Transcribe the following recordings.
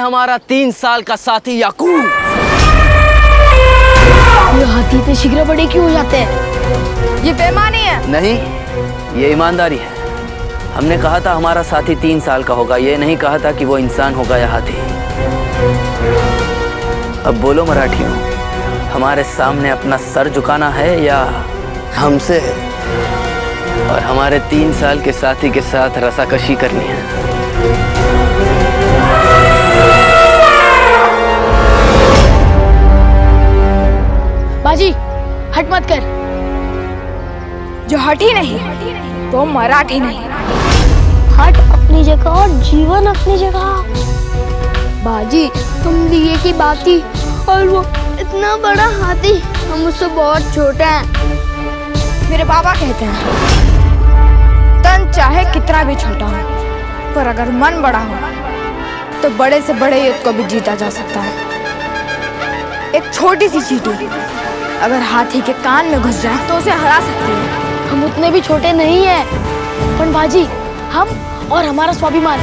हमारा 3 साल का साथी याकूब। ये हाथी इतने शीघ्र बड़े क्यों हो जाते हैं? ये बेईमानी है। नहीं, ये ईमानदारी है। हमने कहा था हमारा साथी 3 साल का होगा, ये नहीं कहा था कि वो इंसान होगा या हाथी। अब बोलो मराठियों, हमारे सामने अपना सर झुकाना है या हमसे और हमारे 3 साल के साथी के साथ रसाकशी करनी है? बाजी, हट मत कर। जो हटी नहीं तो मराठी नहीं। हट अपनी जगह और जीवन अपनी जगह। बाजी, तुम दिए की बाती और वो इतना बड़ा हाथी, हम उससे बहुत छोटे हैं। मेरे बाबा कहते हैं तन चाहे कितना भी छोटा हो, पर अगर मन बड़ा हो तो बड़े से बड़े युद्ध को भी जीता जा सकता है। एक छोटी सी चींटी अगर हाथी के कान में घुस जाए तो उसे हरा सकती है। हम उतने भी छोटे नहीं हैं। पर बाजी, हम और हमारा स्वाभिमान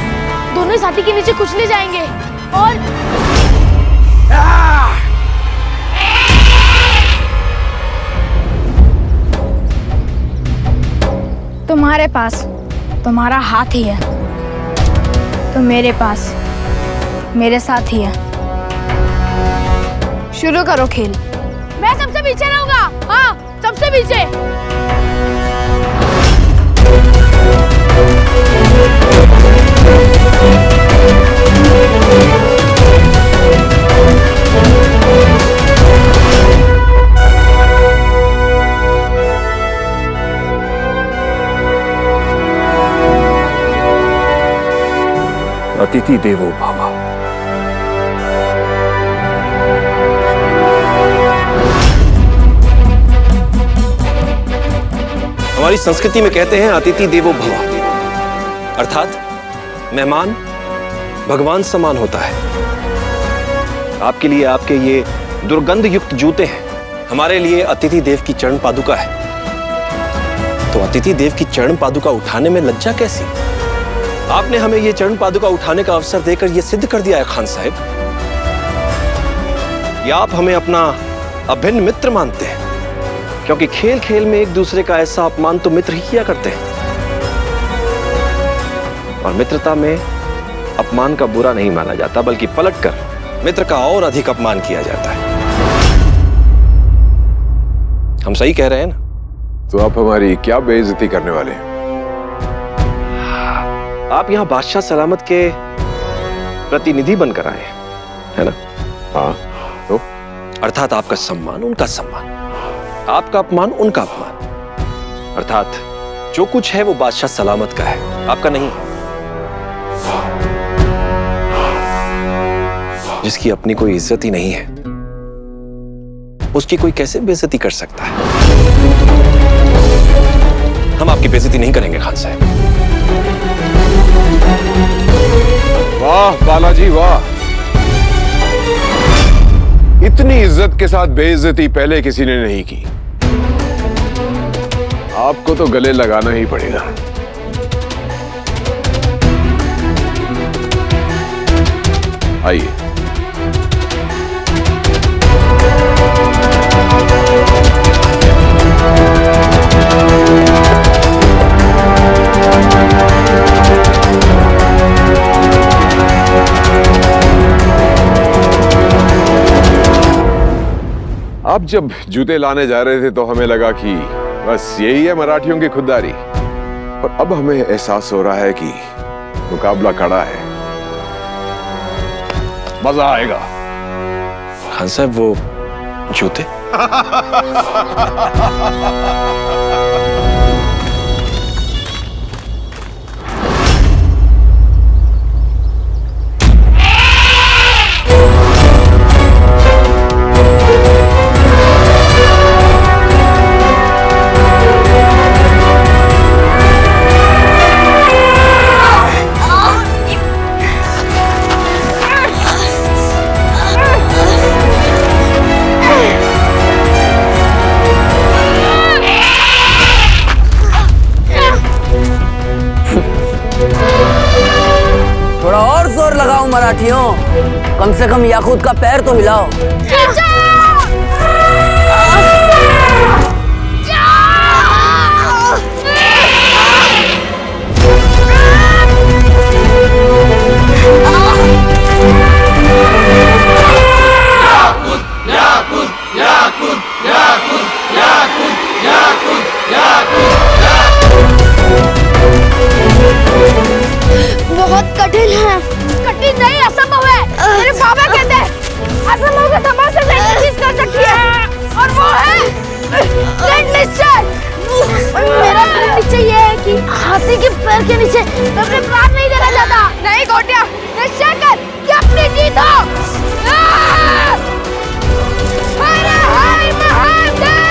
दोनों इस हाथी के नीचे कुचले जाएंगे। और तुम्हारे पास तुम्हारा हाथ ही है, तो मेरे पास मेरे साथ ही है। शुरू करो खेल। मैं सबसे पीछे रहूंगा। हाँ, सबसे पीछे। अतिथि देवो भव। हमारी संस्कृति में कहते हैं अतिथि देवो भव, अर्थात मेहमान भगवान समान होता है। आपके लिए आपके ये दुर्गंध युक्त जूते हैं, हमारे लिए अतिथि देव की चरण पादुका है। तो अतिथि देव की चरण पादुका उठाने में लज्जा कैसी? आपने हमें ये चरण पादुका उठाने का अवसर देकर यह सिद्ध कर दिया है खान साहब कि आप हमें अपना अभिन्न मित्र मानते हैं, क्योंकि खेल खेल में एक दूसरे का ऐसा अपमान तो मित्र ही किया करते हैं। और मित्रता में अपमान का बुरा नहीं माना जाता, बल्कि पलटकर मित्र का और अधिक अपमान किया जाता है। हम सही कह रहे हैं ना? तो आप हमारी क्या बेइज्जती करने वाले हैं? आप यहाँ बादशाह सलामत के प्रतिनिधि बनकर आए हैं, है ना? हाँ, तो अर्थात आपका सम्मान उनका सम्मान, आपका अपमान उनका अपमान। अर्थात जो कुछ है वो बादशाह सलामत का है, आपका नहीं। जिसकी अपनी कोई इज्जत ही नहीं है, उसकी कोई कैसे बेइज्जती कर सकता है? हम आपकी बेइज्जती नहीं करेंगे खान साहब। वाह बालाजी वाह, इतनी इज्जत के साथ बेइज्जती पहले किसी ने नहीं की। आपको तो गले लगाना ही पड़ेगा। आइए। आप जब जूते लाने जा रहे थे तो हमें लगा कि बस यही है मराठियों की खुददारी, पर अब हमें एहसास हो रहा है कि मुकाबला कड़ा है, मजा आएगा। खान साहब वो जूते मराठियों, कम से कम याकूत का पैर तो हिलाओ। बहुत कठिन है। कठिन नहीं, असंभव है। मेरे बाबा कहते हैं असंभव को संभव से ज्यादा चीज कर सकती है, और वो है दृढ़ निश्चय। मेरा दृढ़ निश्चय ये है कि हाथी के पैर के नीचे मैं अपने प्राण नहीं देना चाहता। नहीं गोटिया, निश्चय कर कि अपनी जीत हो। हर हर महादेव।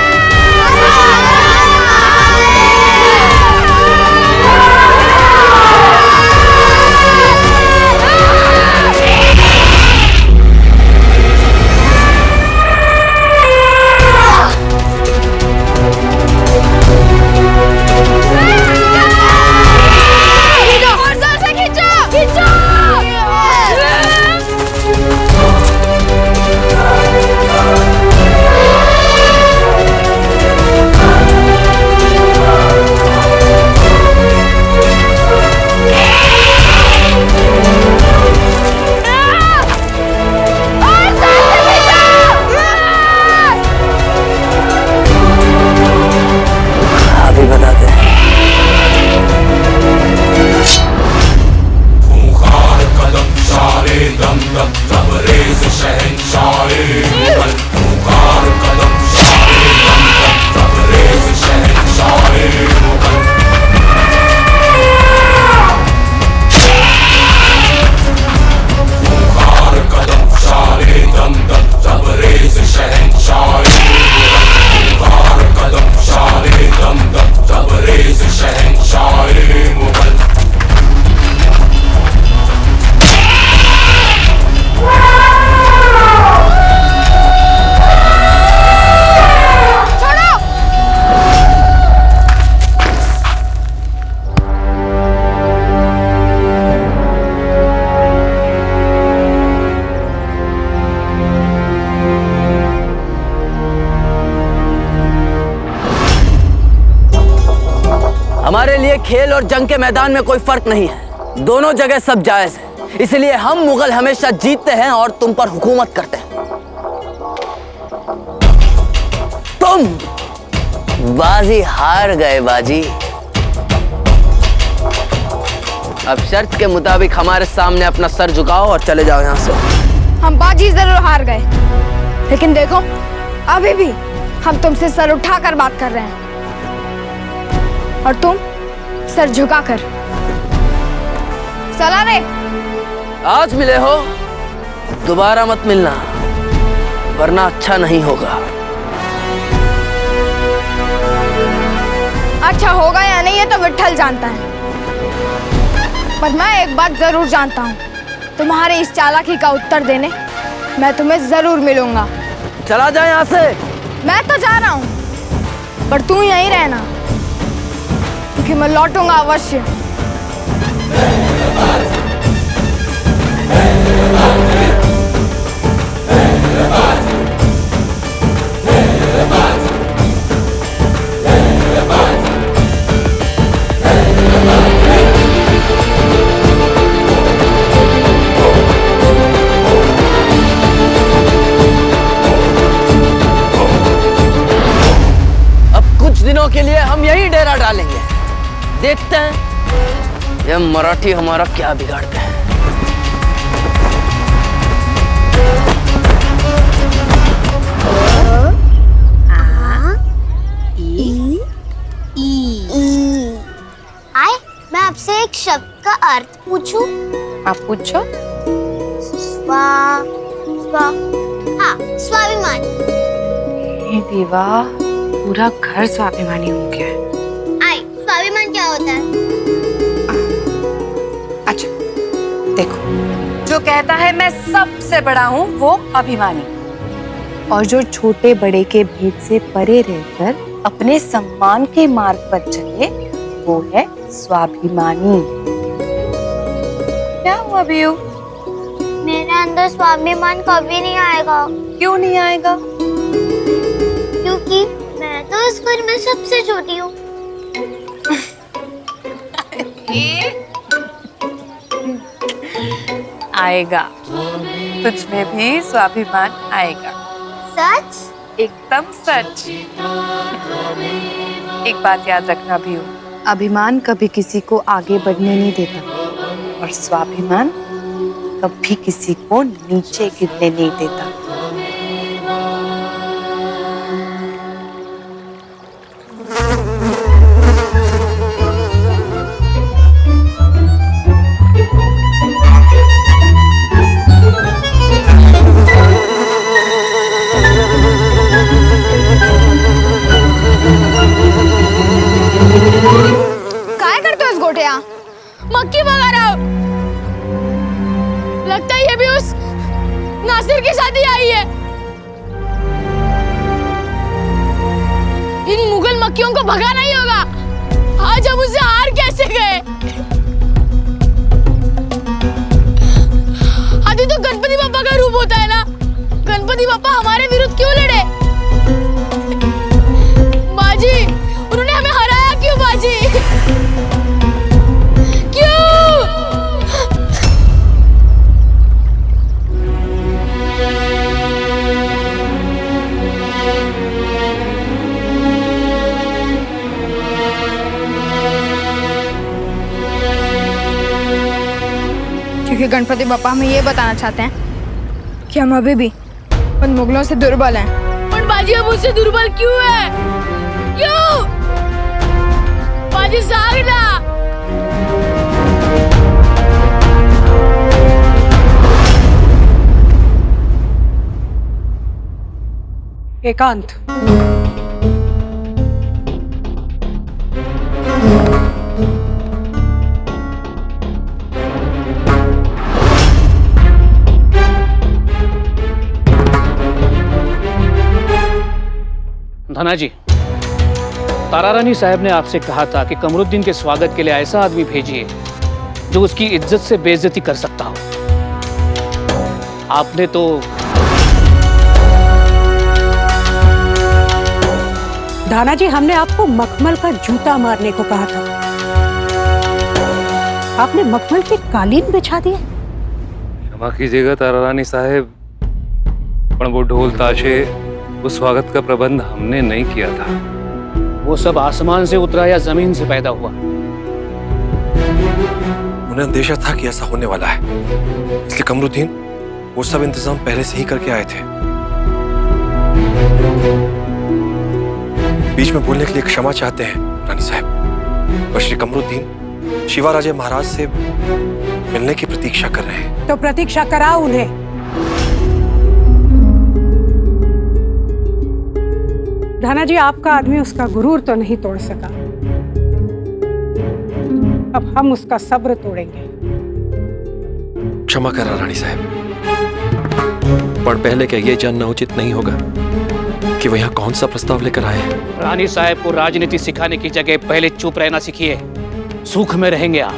हमारे लिए खेल और जंग के मैदान में कोई फर्क नहीं है, दोनों जगह सब जायज है। इसलिए हम मुगल हमेशा जीतते हैं और तुम पर हुकूमत करते हैं। तुम बाजी हार गए बाजी। अब शर्त के मुताबिक हमारे सामने अपना सर झुकाओ और चले जाओ यहाँ से। हम बाजी जरूर हार गए, लेकिन देखो अभी भी हम तुमसे सर उठाकर बात कर रहे हैं, और तुम सर झुकाकर। सलारे, आज मिले हो, दोबारा मत मिलना, वरना अच्छा नहीं होगा। अच्छा होगा या नहीं ये तो विट्ठल जानता है, पर मैं एक बात जरूर जानता हूँ, तुम्हारे इस चालाकी का उत्तर देने मैं तुम्हें जरूर मिलूंगा। चला जाए यहाँ से। मैं तो जा रहा हूँ, पर तू यहीं रहना, क्योंकि मैं लौटूंगा अवश्य। दिनों के लिए हम यही डेरा डालेंगे, देखते हैं ये मराठी हमारा क्या बिगाड़ते हैं। आए, मैं आपसे एक शब्द का अर्थ पूछूं? आप पूछो। हाँ, स्वाभिमान। हे देवा, पूरा घर स्वाभिमानी हो गया है। आई, स्वाभिमान क्या होता है? अच्छा देखो, जो कहता है मैं सबसे बड़ा हूँ वो अभिमानी, और जो छोटे बड़े के भेद से परे रहकर अपने सम्मान के मार्ग पर चले वो है स्वाभिमानी। क्या हुआ बीयू, मेरे अंदर स्वाभिमान कभी नहीं आएगा। क्यों नहीं आएगा? क्योंकि मैं तो इस घर में सबसे छोटी हूँ। आएगा, तुझ में भी स्वाभिमान आएगा। सच? एकदम सच। एक बात याद रखना भी हो, अभिमान कभी किसी को आगे बढ़ने नहीं देता और स्वाभिमान कभी किसी को नीचे गिरने नहीं देता। काय करते हो इस गोटिया? मक्खी भगा रहा हो। लगता है ये भी उस नासिर की शादी आई है। इन मुगल मक्खियों को भगाना ही होगा। आज हम उसे हार कैसे गए? आदि तो गणपति बापा का रूप होता है ना। गणपति बापा हमारे विरुद्ध क्यों लड़े? बाजी, उन्होंने हमें हराया क्यों बाजी? क्यों? क्योंकि गणपति बापा हमें ये बताना चाहते हैं कि हम अभी भी उन मुगलों से दुर्बल हैं। पर बाजी, हम उससे दुर्बल क्यों हैं? क्यों? बाजी सागना। एकांत। धना जी, तारा रानी साहब ने आपसे कहा था कि कमरुद्दीन के स्वागत के लिए ऐसा आदमी भेजिए जो उसकी इज्जत से बेइज्जती कर सकता हो। आपने तो धाना जी, हमने आपको मखमल का जूता मारने को कहा था। आपने मखमल के कालीन बिछा दिए। क्षमा कीजिएगा तारा रानी साहब, पर वो ढोल ताशे, वो स्वागत का प्रबंध हमने नहीं किया था। वो सब आसमान से उतरा या जमीन से पैदा हुआ? उन्हें अंदेशा था कि ऐसा होने वाला है, इसलिए कमरुद्दीन वो सब इंतजाम पहले से ही करके आए थे। बीच में बोलने के लिए क्षमा चाहते हैं रानी साहब, और श्री कमरुद्दीन शिवाराजे महाराज से मिलने की प्रतीक्षा कर रहे हैं। तो प्रतीक्षा कराओ उन्हें। धाना जी, आपका आदमी उसका गुरूर तो नहीं तोड़ सका, अब हम उसका सब्र तोड़ेंगे। क्षमा करा रानी साहब, पर पहले क्या ये जानना उचित नहीं होगा कि वह यहाँ कौन सा प्रस्ताव लेकर आए हैं? रानी साहब को राजनीति सिखाने की जगह पहले चुप रहना सीखिए। सुख में रहेंगे आप।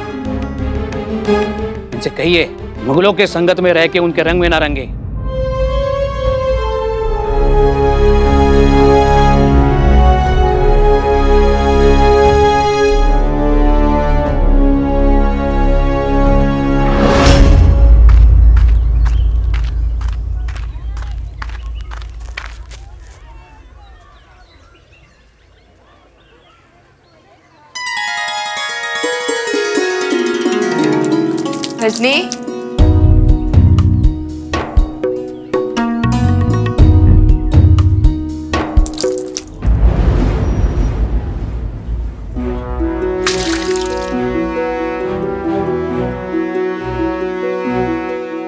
इनसे कहिए मुगलों के संगत में रह के उनके रंग में ना रंगे। रजनी,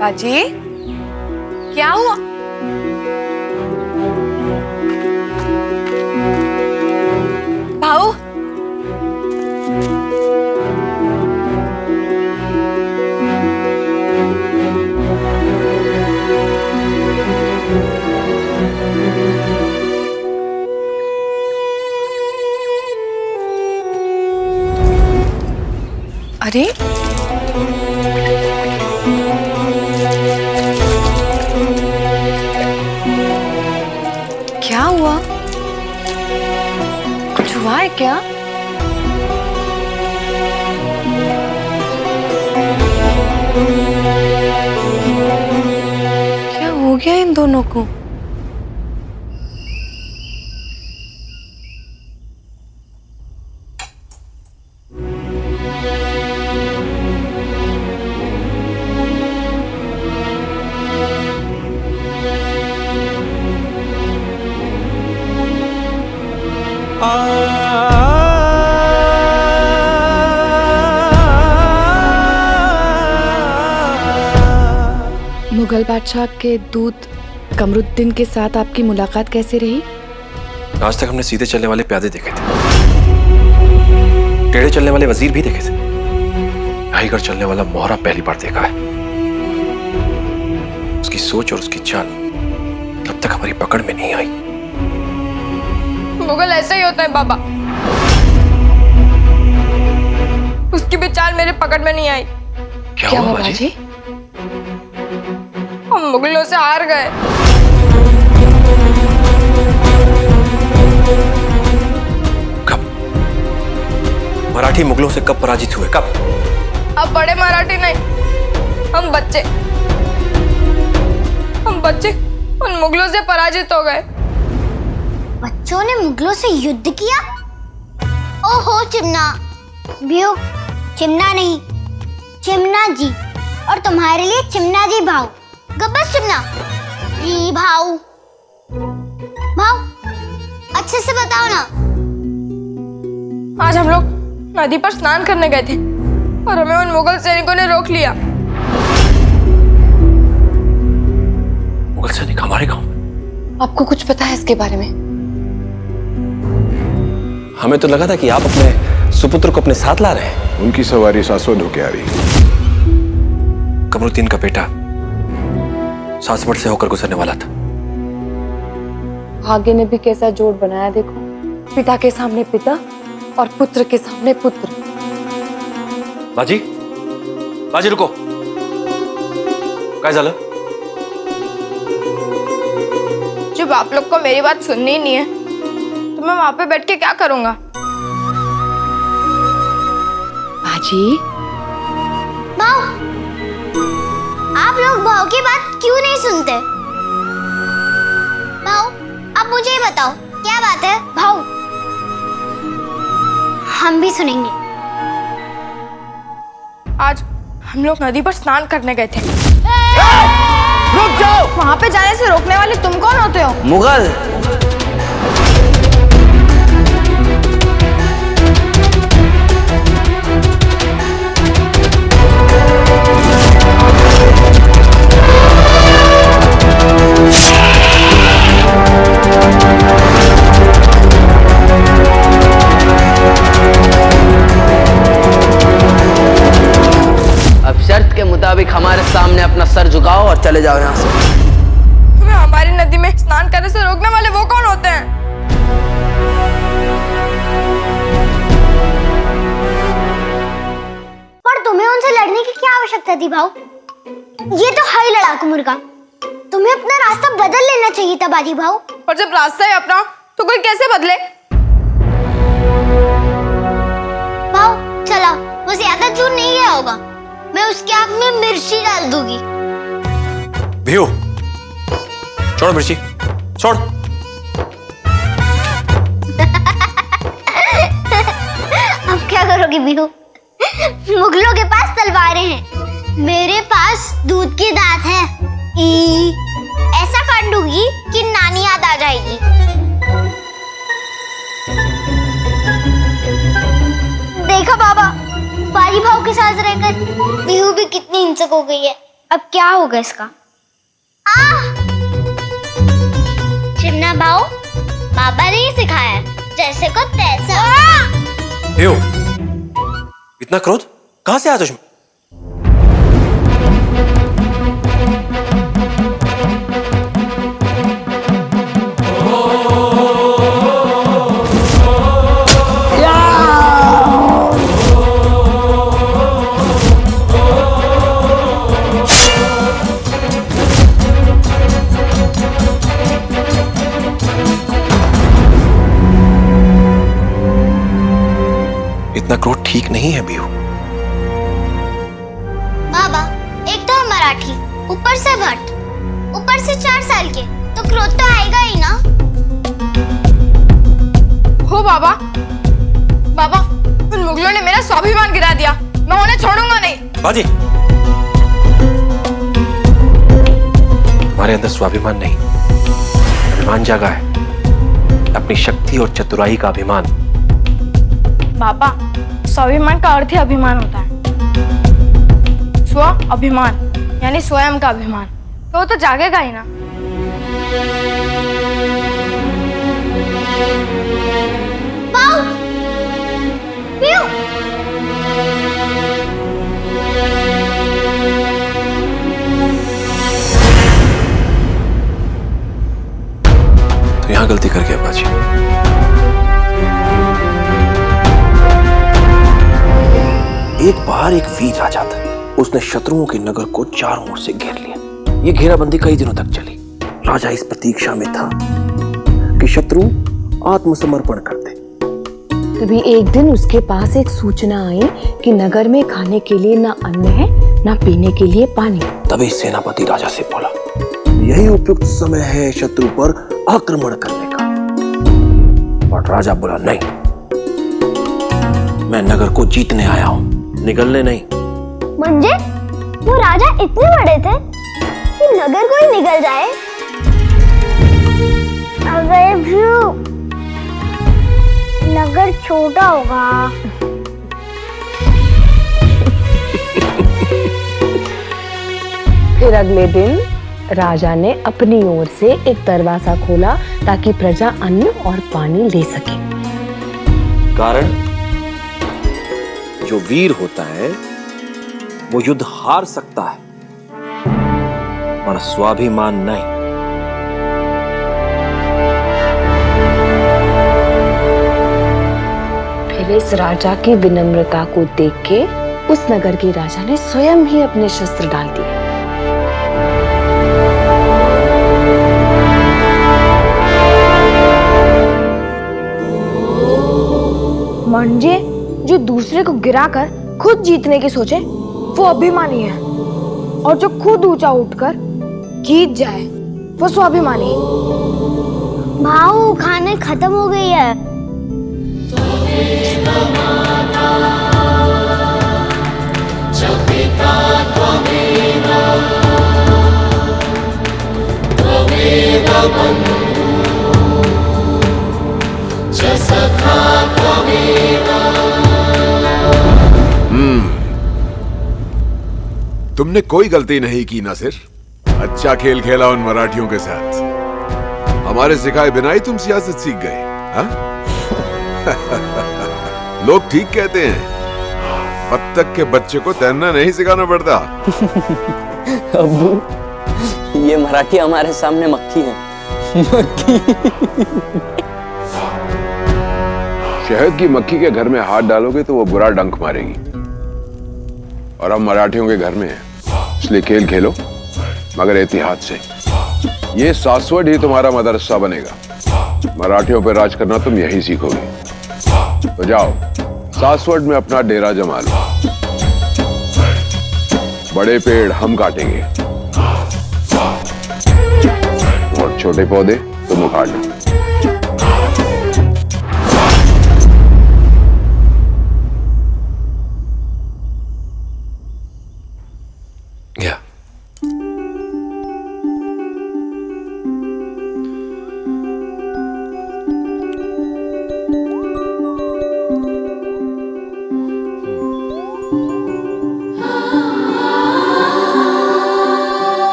बाजी, क्या हुआ? भाऊ, अरे क्या? क्या हो गया इन दोनों को? मुगल बादशाह के दूत कमरुद्दीन के साथ आपकी मुलाकात कैसे रही? आज तक हमने सीधे चलने वाले प्यादे देखे थे, टेढ़े चलने वाले वजीर भी देखे थे, हाईकर चलने वाला मोहरा पहली बार देखा है। उसकी सोच और उसकी चाल अब तक हमारी पकड़ में नहीं आई। मुगल ऐसा ही होता है बाबा, उसकी भी चाल मेरे पकड़ में नहीं आई। क्या हुआ बाजी? हम मुगलों से हार गए। कब? मराठी मुगलों से कब पराजित हुए? कब? अब बड़े मराठी नहीं, हम बच्चे उन मुगलों से पराजित हो गए। बच्चों ने मुगलों से युद्ध किया? ओहो चिमना, बियो चिमना नहीं, चिमना जी, और तुम्हारे लिए चिमना जी भाव। गब्बस चिमना जी भाव। भाव अच्छे से बताओ ना। आज हम लोग नदी पर स्नान करने गए थे और हमें उन मुगल सैनिकों ने रोक लिया। मुगल सैनिक हमारे गांव में? आपको कुछ पता है इसके बारे में? हमें तो लगा था कि आप अपने सुपुत्र को अपने साथ ला रहे हैं। उनकी सवारी शाश्वत होके आ रही। कमरुद्दीन का बेटा सासवड़ से होकर गुजरने वाला था। भाग्य ने भी कैसा जोड़ बनाया देखो, पिता के सामने पिता और पुत्र के सामने पुत्र। बाजी, बाजी रुको, काय झालं? जब आप लोग को मेरी बात सुननी ही नहीं है तो मैं वहां पे बैठ के क्या करूंगा? बाजी, भाव, आप लोग भाव की बात क्यों नहीं सुनते? भाव, अब मुझे ही बताओ क्या बात है? भाव, हम भी सुनेंगे। आज हम लोग नदी पर स्नान करने गए थे। रुक जाओ! वहां पे जाने से रोकने वाले तुम कौन होते हो? मुगल। अब शर्त के मुताबिक हमारे सामने अपना सर झुकाओ और चले जाओ यहाँ से। हमें हमारी नदी में स्नान करने से रोकने वाले वो कौन होते हैं? पर तुम्हें उनसे लड़ने की क्या आवश्यकता थी भाव? ये तो है ही लड़ाकू मुर्गा। तुम्हें अपना रास्ता बदल लेना चाहिए था बाजी भाव। और जब रास्ता ही अपना तो कोई कैसे बदले? भाव चला, वो ज्यादा दूर नहीं गया होगा, मैं उसके आँख में मिर्ची डाल दूंगी। भियो, छोड़ मिर्ची, छोड़। अब क्या करोगे बिहू? मुगलों के पास तलवारें हैं, मेरे पास दूध की दांत है। ऐसा काट दूंगी कि नानी याद आ जाएगी। देखा बाबा, बाजी भाव के साथ रहकर बिहू भी कितनी हिंसक हो गई है। अब क्या होगा इसका? चिमना भाव, बाबा ने ही सिखाया, जैसे को तैसा। भियो, इतना क्रोध कहां से आया तुझमें? क्रोध ठीक नहीं है बीहू। बाबा, एक तो हम मराठी, ऊपर से भट्ट, ऊपर से 4 साल के, तो क्रोध तो आएगा ही ना। हो बाबा, बाबा उन मुगलों ने मेरा स्वाभिमान गिरा दिया, मैं उन्हें छोड़ूंगा नहीं। बाजी, हमारे अंदर स्वाभिमान नहीं, अभिमान जागा है, अपनी शक्ति और चतुराई का अभिमान। बाबा, स्वाभिमान का अर्थ ही अभिमान होता है। स्व अभिमान यानी स्वयं का अभिमान, तो वो तो जागेगा ही ना। पाऊ, पीऊ। तो यहां गलती कर गया बाजी। एक बार एक वीर राजा था, उसने शत्रुओं के नगर को चारों ओर से घेर लिया। ये घेराबंदी कई दिनों तक चली। राजा इस प्रतीक्षा में था कि शत्रु आत्मसमर्पण कर दे। तभी एक दिन उसके पास एक सूचना आई कि नगर में खाने के लिए ना अन्न है ना पीने के लिए पानी। तभी सेनापति राजा से बोला, यही उपयुक्त समय है शत्रु पर आक्रमण करने का। पर राजा बोला, नहीं, मैं नगर को जीतने आया हूं, निगलने नहीं। म्हणजे वो राजा इतने बड़े थे कि नगर को ही निगल जाए। अगर भी नगर छोटा होगा। फिर अगले दिन राजा ने अपनी ओर से एक दरवाजा खोला ताकि प्रजा अन्न और पानी ले सके। कारण, जो वीर होता है वो युद्ध हार सकता है, पर स्वाभिमान नहीं। फिर इस राजा की विनम्रता को देख के उस नगर के राजा ने स्वयं ही अपने शस्त्र डाल दिए। म्हणजे जो दूसरे को गिराकर खुद जीतने की सोचे वो अभिमानी है, और जो खुद ऊंचा उठकर जीत जाए वो स्वाभिमानी। भाऊ, खाने खत्म हो गई है। तुमने कोई गलती नहीं की नासिर। अच्छा खेल खेला उन मराठियों के साथ। हमारे सिखाए बिना ही तुम सियासत सीख गए, हाँ? लोग ठीक कहते हैं, बत्तख के बच्चे को तैरना नहीं सिखाना पड़ता। अब्बू, ये मराठी हमारे सामने मक्खी है। मक्खी। शहद की मक्खी के घर में हाथ डालोगे तो वो बुरा डंक मारेगी। और हम मराठियों के घर में हैं, इसलिए खेल खेलो, मगर एहतियात से। ये सासवड ही तुम्हारा मदरसा बनेगा। मराठियों पर राज करना तुम यही सीखोगे। तो जाओ, सासवड में अपना डेरा जमा लो। बड़े पेड़ हम काटेंगे और छोटे पौधे तुम उखाड़ लो।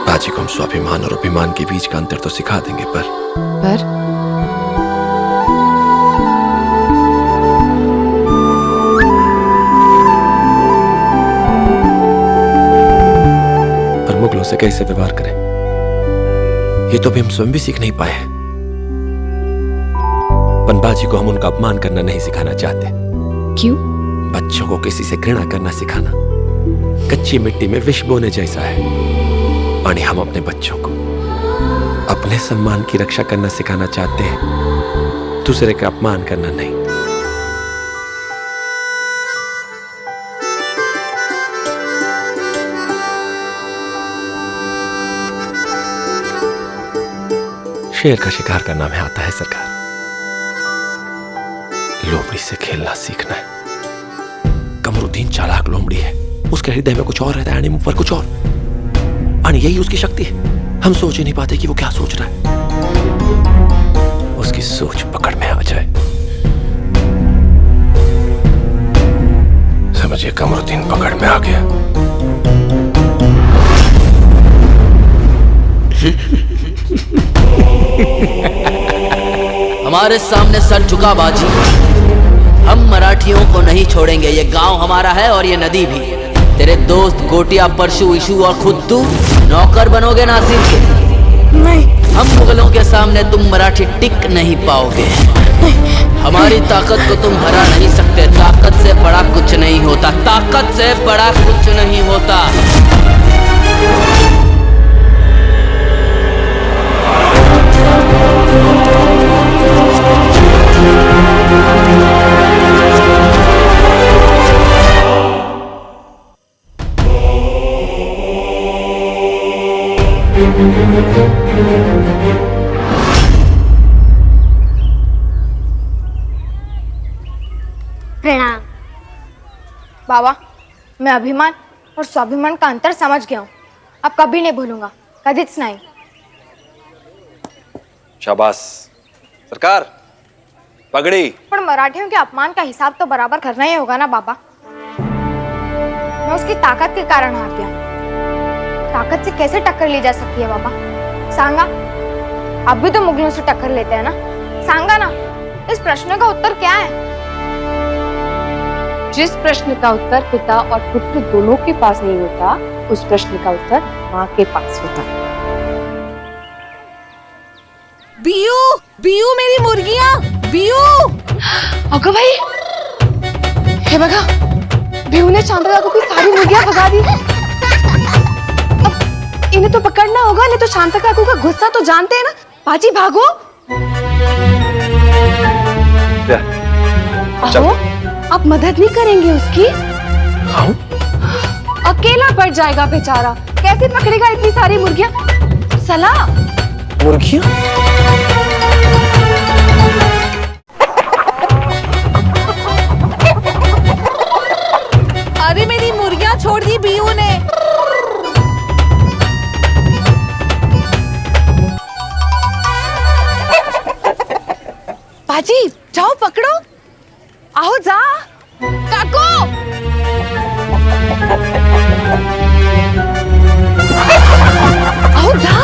बाजी को हम स्वाभिमान और अभिमान के बीच का अंतर तो सिखा देंगे, पर मुगलों से कैसे व्यवहार करें, ये तो अभी हम स्वयं भी सीख नहीं पाए। पनबाजी को हम उनका अपमान करना नहीं सिखाना चाहते। क्यों? बच्चों को किसी से घृणा करना सिखाना कच्ची मिट्टी में विष बोने जैसा है। और हम अपने बच्चों को अपने सम्मान की रक्षा करना सिखाना चाहते हैं दूसरे का अपमान करना नहीं। शेर का शिकार करना में आता है सरकार, लोमड़ी से खेलना सीखना है। कमरुद्दीन चालाक लोमड़ी है, उसके हृदय में कुछ और रहता है, मुंह पर कुछ और, और यही उसकी शक्ति है। हम सोच ही नहीं पाते कि वो क्या सोच रहा है। उसकी सोच पकड़ में आ जाए, समझिए कमरुद्दीन पकड़ में आ गया। हमारे सामने सर झुका बाजी, हम मराठियों को नहीं छोड़ेंगे। ये गांव हमारा है और ये नदी भी। तेरे दोस्त गोटिया, परशु, इशू और खुद तू नौकर बनोगे नासिर के? नहीं। हम मुगलों के सामने तुम मराठी टिक नहीं पाओगे। हमारी ताकत को तुम हरा नहीं सकते। ताकत से बड़ा कुछ नहीं होता, ताकत से बड़ा कुछ नहीं होता। प्रणाम। बाबा, मैं अभिमान और स्वाभिमान का अंतर समझ गया हूँ। अब कभी नहीं भूलूंगा, कधीच नहीं। शाबाश सरकार, पगड़ी। पर मराठियों के अपमान का हिसाब तो बराबर करना ही होगा ना बाबा। मैं उसकी ताकत के कारण हार गया। ताकत से कैसे टक्कर ली जा सकती है बाबा? सांगा, आप भी तो मुगलों से टक्कर लेते हैं ना। सांगा ना, इस प्रश्न का उत्तर क्या है? जिस प्रश्न का उत्तर पिता और पुत्र दोनों के पास नहीं होता, उस प्रश्न का उत्तर माँ के पास होता है। बियू, बियू मेरी मुर्गियां, बियू। अगो भाई, हे बघा, बियू ने शांता काकू की सारी मुर्गियां भगा दी। अब इन्हें तो पकड़ना होगा, नहीं तो शांता काकू का गुस्सा तो जानते हैं ना। बाजी भागो। अहो, आप मदद नहीं करेंगे उसकी? अकेला पड़ जाएगा बेचारा। कैसे पकड़ेगा इतनी सारी मुर्गियां? सलाह। मुर्गियां? अरे मेरी मुर्गियां छोड़ दी बियू ने। बाजी जाओ पकड़ो। आओ जा। काको, आओ जा।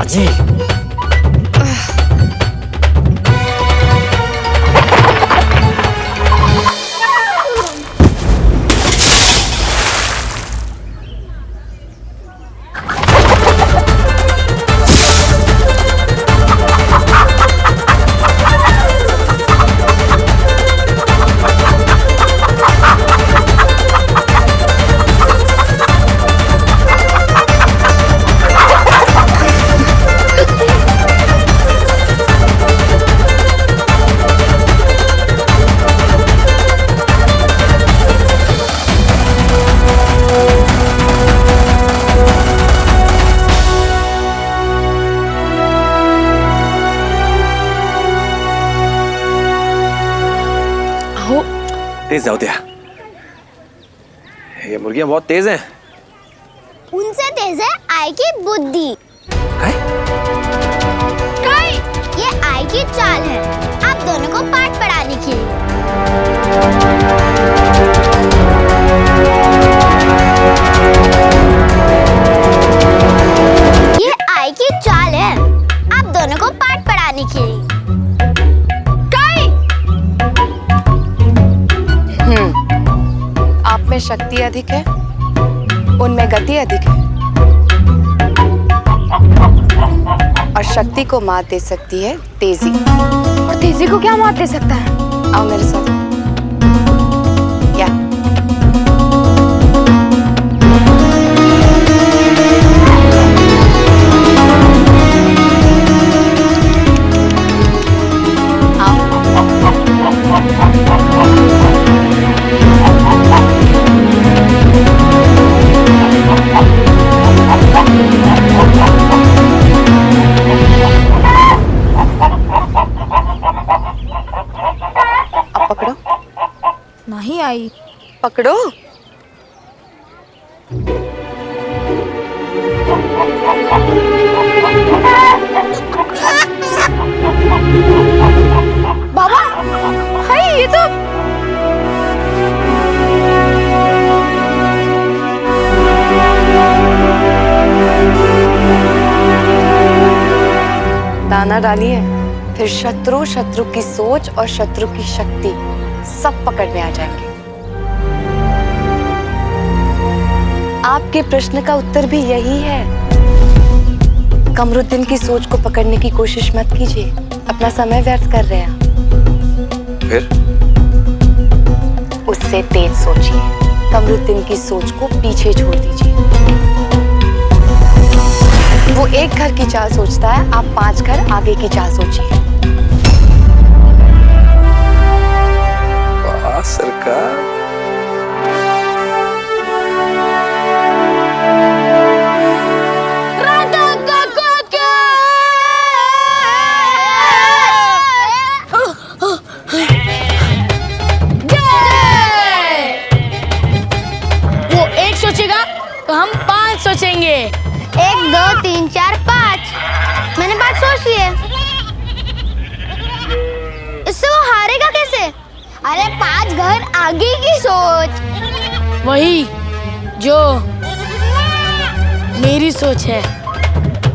बाजी। तेज जाओ दिया, ये मुर्गियां बहुत तेज हैं। उनसे तेज है आई की बुद्धि। ये आई की चाल है आप दोनों को पाठ पढ़ाने की। ये आई की चाल है आप दोनों को पाठ पढ़ाने की। आप में शक्ति अधिक है, उनमें गति अधिक है, और शक्ति को मात दे सकती है तेजी। और तेजी को क्या मात दे सकता है? आओ मेरे साथ। या पकड़ो। नहीं आई। पकड़ो। बाबा, हाय ये तो दाना डालिए, फिर शत्रु की सोच और शत्रु की शक्ति सब पकड़ में आ जाएंगे। आपके प्रश्न का उत्तर भी यही है। कमरुद्दीन की सोच को पकड़ने की कोशिश मत कीजिए, अपना समय व्यर्थ कर रहे हैं। फिर उससे तेज सोचिए, कमरुद्दीन की सोच को पीछे छोड़ दीजिए। वो एक घर की चाल सोचता है, आप 5 घर आगे की चाल सोचिए। वाह सरकार। वो 1 सोचेगा तो हम 5 सोचेंगे। 1 2 3 4 5। मैंने 5 सोच लिए। इससे वो हारेगा कैसे? अरे 5 घर आगे की सोच। वही जो मेरी सोच है।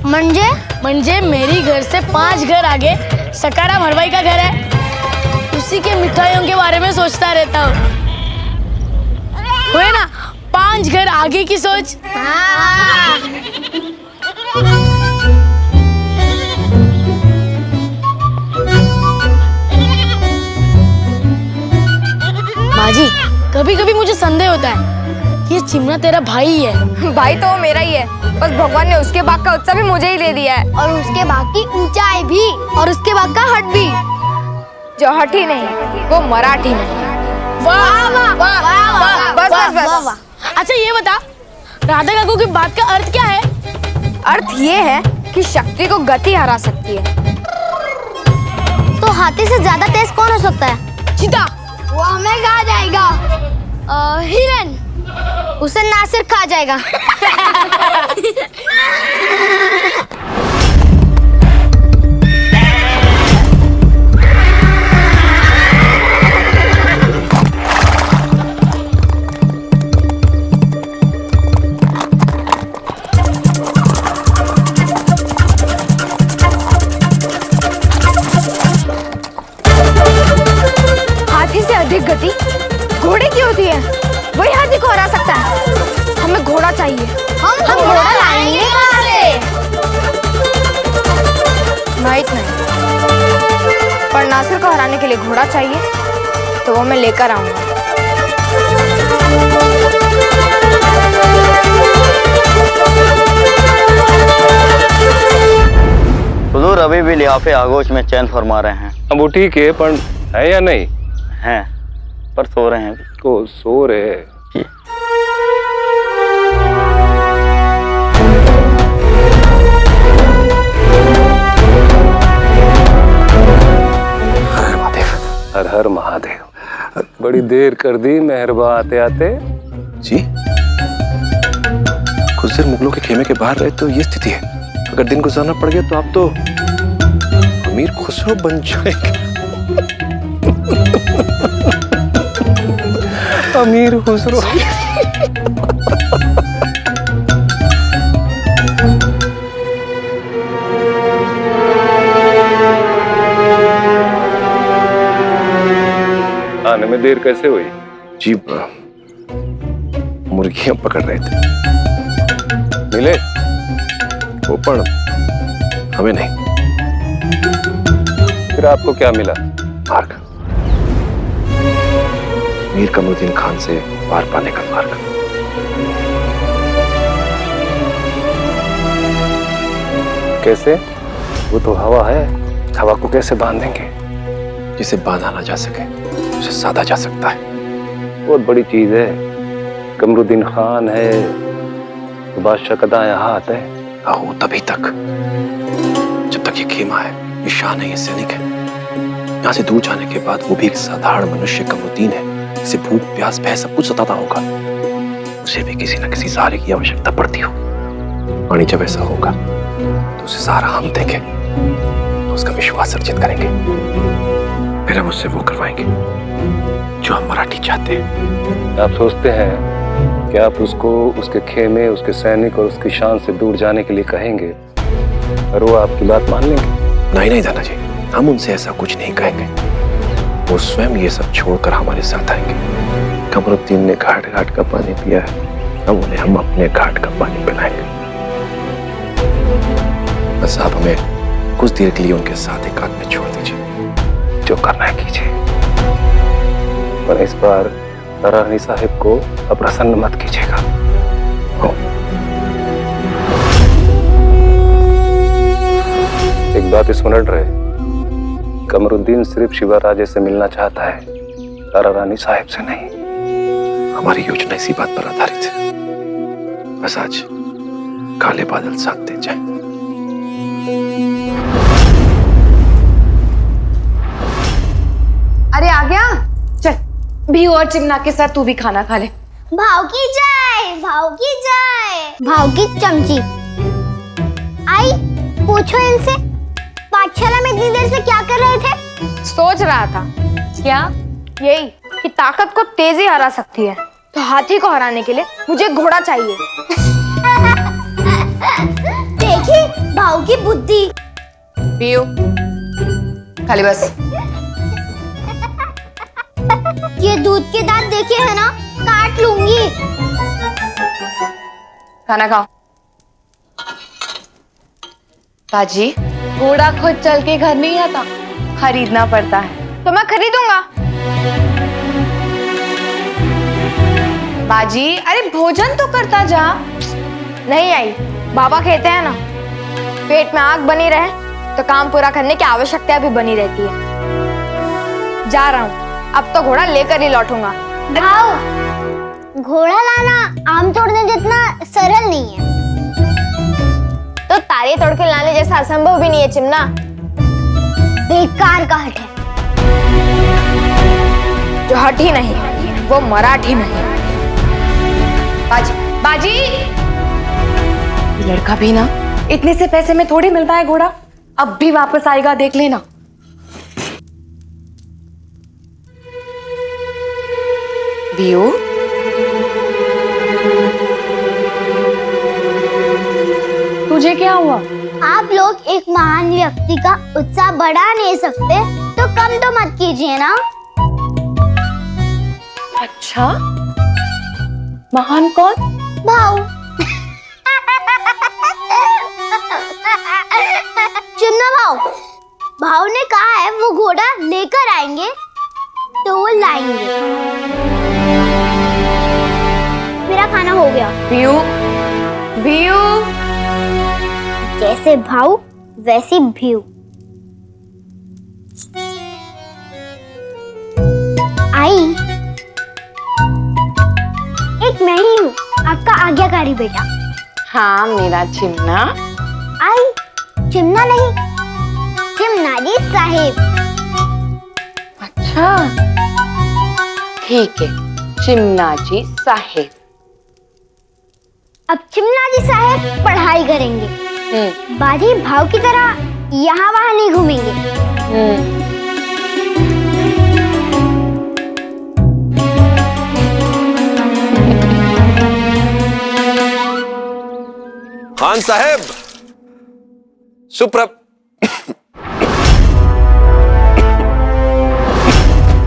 म्हणजे मेरी घर से 5 घर आगे सकाराम हलवाई का घर है, उसी के मिठाइयों के बारे में सोचता रहता हूँ। हुए ना 5 घर आगे की सोच। बाजी, कभी कभी मुझे संदेह होता है कि ये चिमना तेरा भाई ही है। भाई तो वो मेरा ही है, बस भगवान ने उसके बाग का उत्सव भी मुझे ही दे दिया है। और उसके बाग की ऊंचाई भी, और उसके बाग का हट भी। जो हठी नहीं वो मराठी नहीं। वाह वाह वाह वाह, बस बस बस। अच्छा ये बता, राधा काकू की बात का अर्थ क्या है? अर्थ ये है कि शक्ति को गति हरा सकती है। तो हाथी से ज्यादा तेज कौन हो सकता है? चीता। वो हमें खा जाएगा। हिरन। उसे नासिर खा जाएगा। नासिर को हराने के लिए घोड़ा चाहिए तो वो मैं लेकर आऊंगा। हुजूर अभी भी लिहाफे आगोश में चैन फरमा रहे हैं। अब वो ठीक है, पर है या नहीं? हैं, पर सो रहे हैं। को सो रहे। हर हर महादेव। बड़ी देर कर दी मेहरबा आते आते। जी, कुछ देर मुगलों के खेमे के बाहर रहे तो ये स्थिति है। अगर दिन गुजारना पड़ गया तो आप तो अमीर खुसरो बन जाएंगे। अमीर खुसरो। आने में देर कैसे हुई? जी, मुर्गियां पकड़ रहे थे। मिले? वो पण हमें नहीं। फिर आपको क्या मिला? मार्ग। मीर कमरुद्दीन खान से पार पाने का मार्ग। कैसे? वो तो हवा है, हवा को कैसे बांधेंगे? जिसे बांधा ना जा सके उसे साधा जा सकता है। बहुत बड़ी चीज है। कमरुद्दीन खान है तो बादशाह का दायां हाथ है। आहो, तभी तक जब तक ये खेमा है, ये शान है, ये सैनिक है। यहाँ से दूर जाने के बाद वो भी एक साधारण मनुष्य कमरुद्दीन है। इसे भूख प्यास भय सब कुछ सताता होगा। उसे भी किसी न किसी सहारे की आवश्यकता पड़ती हो। और जब ऐसा होगा तो उसे सहारा हम देंगे, तो उसका विश्वास अर्जित करेंगे। फिर हम उससे वो करवाएंगे जो हम मराठी चाहते हैं। आप सोचते हैं कि आप उसको उसके खेमे, उसके सैनिक और उसकी शान से दूर जाने के लिए कहेंगे और वो आपकी बात मान लेंगे? नहीं नहीं दादा जी, हम उनसे ऐसा कुछ नहीं कहेंगे। वो स्वयं ये सब छोड़कर हमारे साथ आएंगे। कमरुद्दीन ने घाट घाट का पानी पिया है, अब उन्हें हम अपने घाट का पानी पिलाएंगे। बस आप हमें कुछ देर के लिए उनके साथ एक आदमी छोड़ दीजिए। जो करना है कीजिए, पर इस बार रानी साहिब को अप्रसन्न मत कीजिएगा। एक बात स्मरण रहे, कमरुद्दीन सिर्फ शिवा राजे से मिलना चाहता है, तारा रानी साहिब से नहीं। हमारी योजना इसी बात पर आधारित है। बस आज काले बादल साथ जाए। अरे आ गया, चल भी और चिमना के साथ तू भी खाना खा ले। भाव की जय, भाव की जय। भाव की चमची। आई, पूछो इनसे पाठशाला में इतनी देर से क्या कर रहे थे? सोच रहा था। क्या? यही कि ताकत को तेजी हरा सकती है, तो हाथी को हराने के लिए मुझे घोड़ा चाहिए। देखी भाव की बुद्धि। पियो खाली बस। ये दूध के दांत देखे है ना, काट लूंगी। खाना खाओ। बाजी, घोड़ा खुद चल के घर नहीं आता, खरीदना पड़ता है। तो मैं खरीदूंगा। बाजी, अरे भोजन तो करता जा। नहीं आई, बाबा कहते हैं ना, पेट में आग बनी रहे तो काम पूरा करने की आवश्यकता भी बनी रहती है। जा रहा हूँ, अब तो घोड़ा लेकर ही लौटूंगा। भाव, घोड़ा लाना आम तोड़ने जितना सरल नहीं है। तो तारे तोड़ के लाने जैसा असंभव भी नहीं है चिमना। बेकार का हट है। जो हट ही नहीं वो मराठी नहीं। बाजी, बाजी, लड़का भी ना इतने से पैसे में थोड़ी मिलता है घोड़ा। अब भी वापस आएगा, देख लेना। वियो, तुझे क्या हुआ? आप लोग एक महान व्यक्ति का उत्साह बढ़ा नहीं सकते तो कम तो मत कीजिए ना। अच्छा, महान कौन? भाव। चिमना भाव, भाव ने कहा है वो घोड़ा लेकर आएंगे तो वो लाएंगे। मेरा खाना हो गया। भीऊ, भीऊ। जैसे भाव वैसी भीऊ। आई, एक मैं ही हूँ आपका आज्ञाकारी बेटा। हाँ मेरा चिमना। आई, चिमना नहीं, चिमनाजी साहिब। अच्छा ठीक है, चिमनाजी साहिब। अब चिमनाजी साहिब पढ़ाई करेंगे। बाजी भाव की तरह यहाँ वहाँ नहीं घूमेंगे। खान साहब,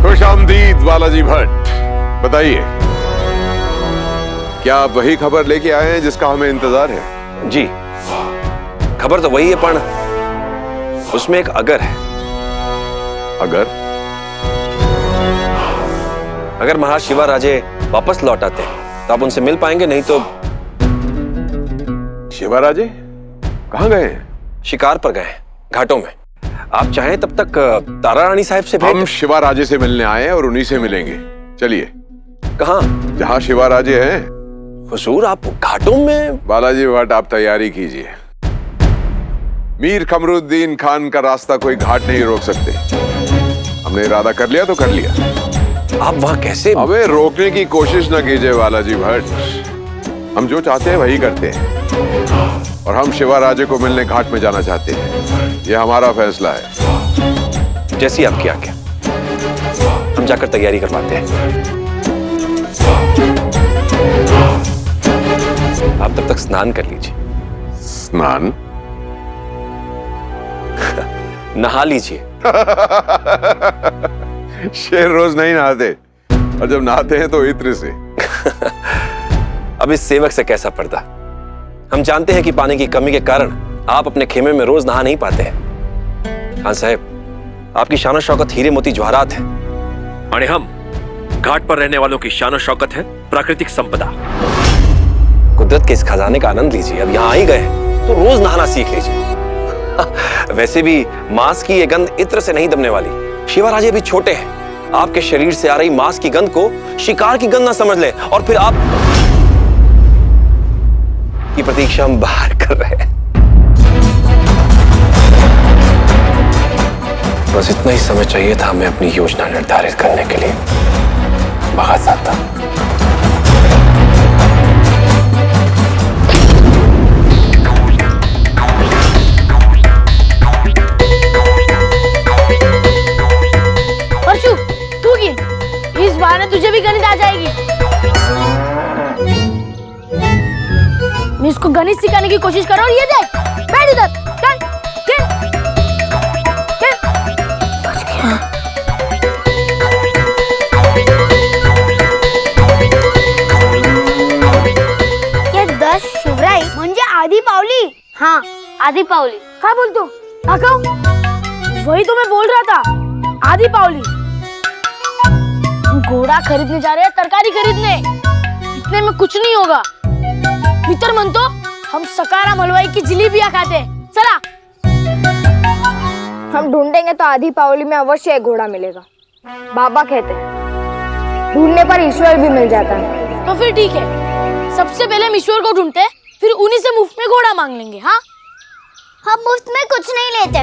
खुश आमदीद बालाजी भट्ट। बताइए, क्या आप वही खबर लेके आए हैं जिसका हमें इंतजार है? जी, खबर तो वही है, पर उसमें एक अगर है। अगर? अगर महाराज शिवाराजे वापस लौट आते हैं तो आप उनसे मिल पाएंगे, नहीं तो। शिवाराजे कहाँ गए हैं? शिकार पर गए, घाटों में। आप चाहें तब तक तारा रानी साहब से हम शिवाराजे से मिलने आए हैं और उन्हीं से मिलेंगे। चलिए। कहाँ? जहाँ शिवाराजे हैं। हुजूर, आप घाटों में? बालाजी भट्ट, आप तैयारी कीजिए। मीर कमरुद्दीन खान का रास्ता कोई घाट नहीं रोक सकते। हमने इरादा कर लिया तो कर लिया। आप वहां कैसे? हमें रोकने की कोशिश न कीजिए बालाजी भट्ट। हम जो चाहते हैं वही करते हैं, और हम शिवाराजे को मिलने घाट में जाना चाहते हैं। यह हमारा फैसला है। जैसी आपकी आज्ञा। हम जाकर तैयारी करवाते हैं। आप तब तक स्नान कर लीजिए। स्नान? नहा लीजिए। शेर रोज नहीं नहाते, और जब नहाते हैं तो इत्र से। अब इस सेवक से कैसा पर्दा? हम जानते हैं कि पानी की कमी के कारण आप अपने खेमे में रोज नहा नहीं पाते हैं। खान साहब, आपकी शान शौकत हीरे मोती जवाहरात है, और हम घाट पर रहने वालों की शान शौकत है प्राकृतिक संपदा। कुदरत के इस खजाने का आनंद लीजिए। अब यहाँ आ ही गए तो रोज नहाना सीख लीजिए। वैसे भी मांस की ये गंध इत्र से नहीं दबने वाली। शिवाराजे भी छोटे हैं, आपके शरीर से आ रही मांस की गंध को शिकार की गंध ना समझ लें, और फिर आप की प्रतीक्षा हम बाहर कर रहे हैं। बस इतना ही समय चाहिए था हमें अपनी योजना निर्धारित करने के लिए। बहुत आता। परशु, तू गिन, इस बार तुझे भी गणित आ जाएगी। मैं इसको गणित सिखाने की कोशिश कर रहा हूँ। ये देख, बैठ इधर, चल, चल, चल। बच गया। ये 10 शिवराई म्हणजे आधी पावली। हाँ, आधी पावली। क्या बोलते हो? आकाओ, वही तो मैं बोल रहा था, आधी पावली। हम घोड़ा खरीदने जा रहे हैं, तरकारी खरीदने। इतने में कुछ नहीं होगा। मित्र मन तो हम सकाराम हलवाई की जलेबियां खाते हैं। चला। हम ढूंढेंगे तो आधी पावली में अवश्य एक घोड़ा मिलेगा। बाबा कहते हैं ढूंढने पर ईश्वर भी मिल जाता है। तो फिर ठीक है, सबसे पहले हम ईश्वर को ढूंढते हैं, फिर उन्हीं से मुफ्त में घोड़ा मांग लेंगे। हाँ, हम मुफ्त में कुछ नहीं लेते।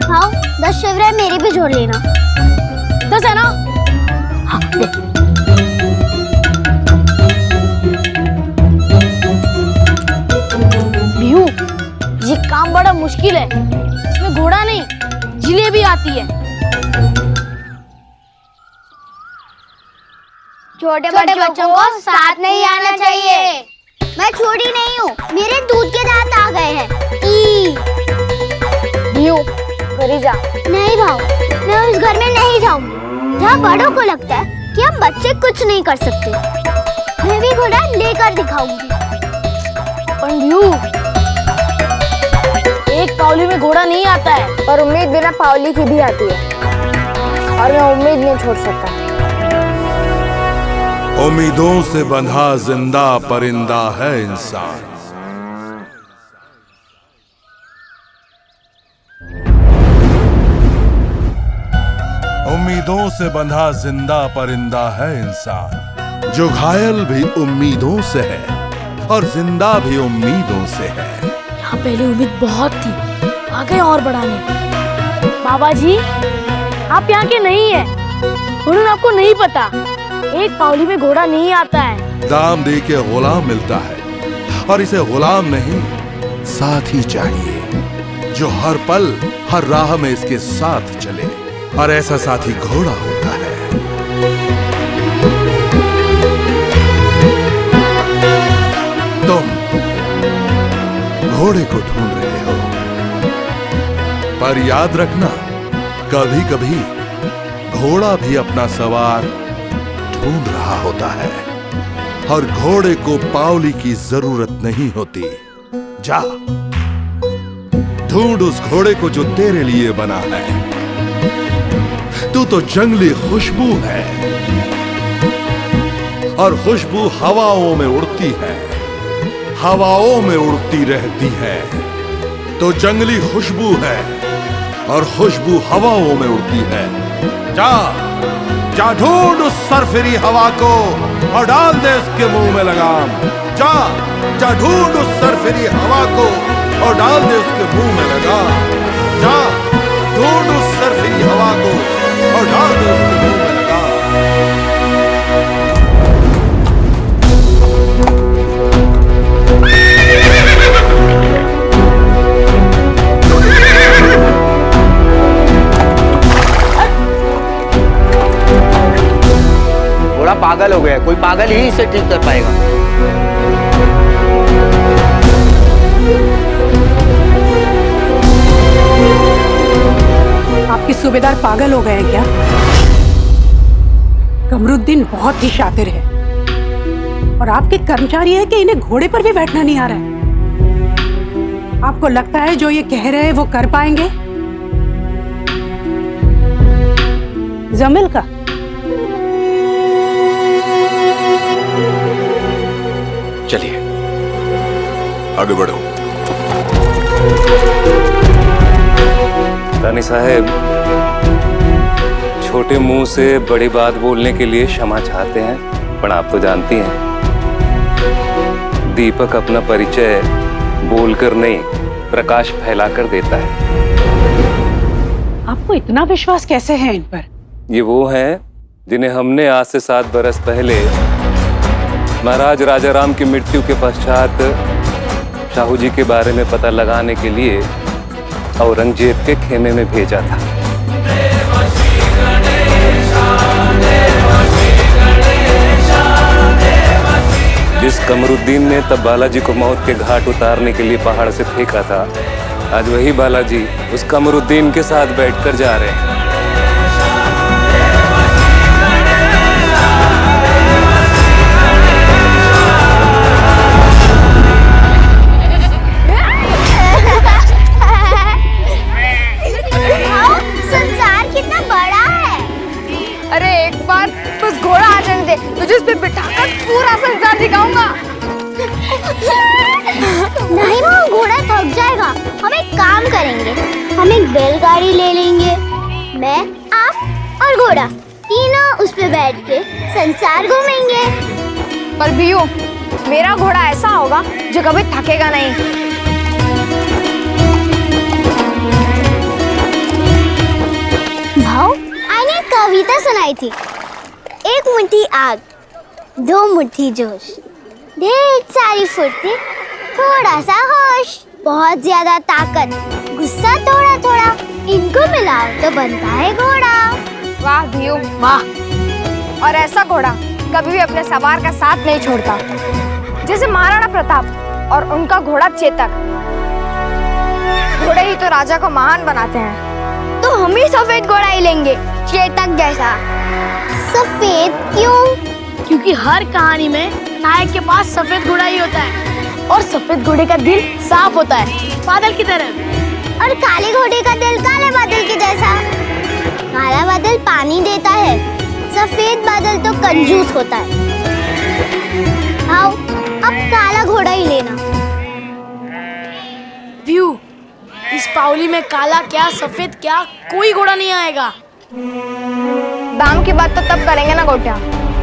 हाँ, 10 शिवराई मेरी भी जोड़ लेना। 10 है ना? हाँ, ले। भीऊ, ये काम बड़ा मुश्किल है। इसमें घोड़ा नहीं, जलेबी आती है। छोटे बच्चों को साथ नहीं आना चाहिए। मैं छोटी नहीं हूँ, मेरे दूध के दांत आ गए हैं। भीऊ, घरी जा। नहीं भाव, मैं उस घर में नहीं जाऊंगी जहाँ बड़ों को लगता है कि हम बच्चे कुछ नहीं कर सकते। मैं भी घोड़ा लेकर दिखाऊंगी। पर भीऊ, पावली में घोड़ा नहीं आता है। पर उम्मीद बिना पावली की भी आती है, और मैं उम्मीद नहीं छोड़ सकता। उम्मीदों से बंधा जिंदा परिंदा है इंसान। उम्मीदों से बंधा जिंदा परिंदा है इंसान, जो घायल भी उम्मीदों से है और जिंदा भी उम्मीदों से है। यहाँ पहले उम्मीद बहुत थी, आगे और बढ़ाने। बाबा जी, आप यहाँ के नहीं है, उन्होंने आपको नहीं पता। एक पावली में घोड़ा नहीं आता है। दाम दे के गुलाम मिलता है, और इसे गुलाम नहीं साथी चाहिए, जो हर पल हर राह में इसके साथ चले, और ऐसा साथी घोड़ा होता है। तुम घोड़े को ढूंढ रहे हो, पर याद रखना, कभी कभी घोड़ा भी अपना सवार ढूंढ रहा होता है, और घोड़े को पावली की जरूरत नहीं होती। जा ढूंढ उस घोड़े को जो तेरे लिए बना है। तू तो जंगली खुशबू है, और खुशबू हवाओं में उड़ती है, हवाओं में उड़ती रहती है। तो जंगली खुशबू है, और खुशबू हवाओं में उड़ती है। जा जा ढूंढ उस सरफिरी हवा को, और डाल दे उसके मुंह में लगाम। जा जा ढूंढ उस सरफिरी हवा को, और डाल दे उसके मुंह में लगाम। जा ढूंढ उस सरफिरी हवा को, और डाल दे उसके मुंह में लगाम। घोड़ा पागल हो गया, कोई पागल ही इसे ठीक कर पाएगा। आपके सूबेदार पागल हो गए हैं क्या? कमरुद्दीन बहुत ही शातिर है, और आपके कर्मचारी है कि इन्हें घोड़े पर भी बैठना नहीं आ रहा है। आपको लगता है जो ये कह रहे हैं वो कर पाएंगे? जमील का चलिए आगे बढ़ो। रानी साहब, छोटे मुंह से बड़ी बात बोलने के लिए क्षमा चाहते हैं, पर आप तो जानती हैं, दीपक अपना परिचय बोलकर नहीं, प्रकाश फैलाकर देता है। आपको इतना विश्वास कैसे है इन पर? ये वो हैं जिन्हें हमने आज से 7 बरस पहले महाराज राजाराम की मृत्यु के पश्चात शाहू जी के बारे में पता लगाने के लिए औरंगजेब के खेमे में भेजा था। जिस कमरुद्दीन ने तब बालाजी को मौत के घाट उतारने के लिए पहाड़ से फेंका था, आज वही बालाजी उस कमरुद्दीन के साथ बैठकर जा रहे हैं। तुझे इस पे बिठाकर पूरा संसार दिखाऊंगा। नहीं, वो घोड़ा थक जाएगा। हम एक काम करेंगे, हम एक बैलगाड़ी ले लेंगे, मैं, आप और घोड़ा तीनों उस पे बैठ के संसार घूमेंगे। पर भीयू, मेरा घोड़ा ऐसा होगा जो कभी थकेगा नहीं। भाव, आने कविता सुनाई थी। एक मुट्ठी आग, 2 मुट्ठी जोश, ढेर सारी फुर्ती, थोड़ा सा होश, बहुत ज्यादा ताकत, गुस्सा थोड़ा थोड़ा, इनको मिलाओ तो बनता है घोड़ा। वाह भीयू, वाह। और ऐसा घोड़ा कभी भी अपने सवार का साथ नहीं छोड़ता, जैसे महाराणा प्रताप और उनका घोड़ा चेतक। घोड़े ही तो राजा को महान बनाते हैं। तो हम ही सफेद घोड़ा ही लेंगे, चेतक जैसा। सफेद क्यों? क्योंकि हर कहानी में नायक के पास सफेद घोड़ा ही होता है, और सफेद घोड़े का दिल साफ होता है, बादल की तरह। और काले घोड़े का दिल काले बादल के जैसा। काला बादल पानी देता है, सफेद बादल तो कंजूस होता है। आओ अब काला घोड़ा ही लेना। व्यू, इस पावली में काला क्या सफेद क्या कोई घोड़ा नहीं आएगा। दाम की बात तो तब करेंगे ना गोटिया,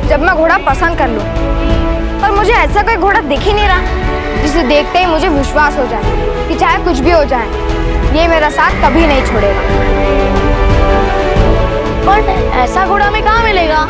जब मैं घोड़ा पसंद कर लूं। पर मुझे ऐसा कोई घोड़ा दिख ही नहीं रहा जिसे देखते ही मुझे विश्वास हो जाए कि चाहे कुछ भी हो जाए, ये मेरा साथ कभी नहीं छोड़ेगा। पर ऐसा घोड़ा हमें कहाँ मिलेगा?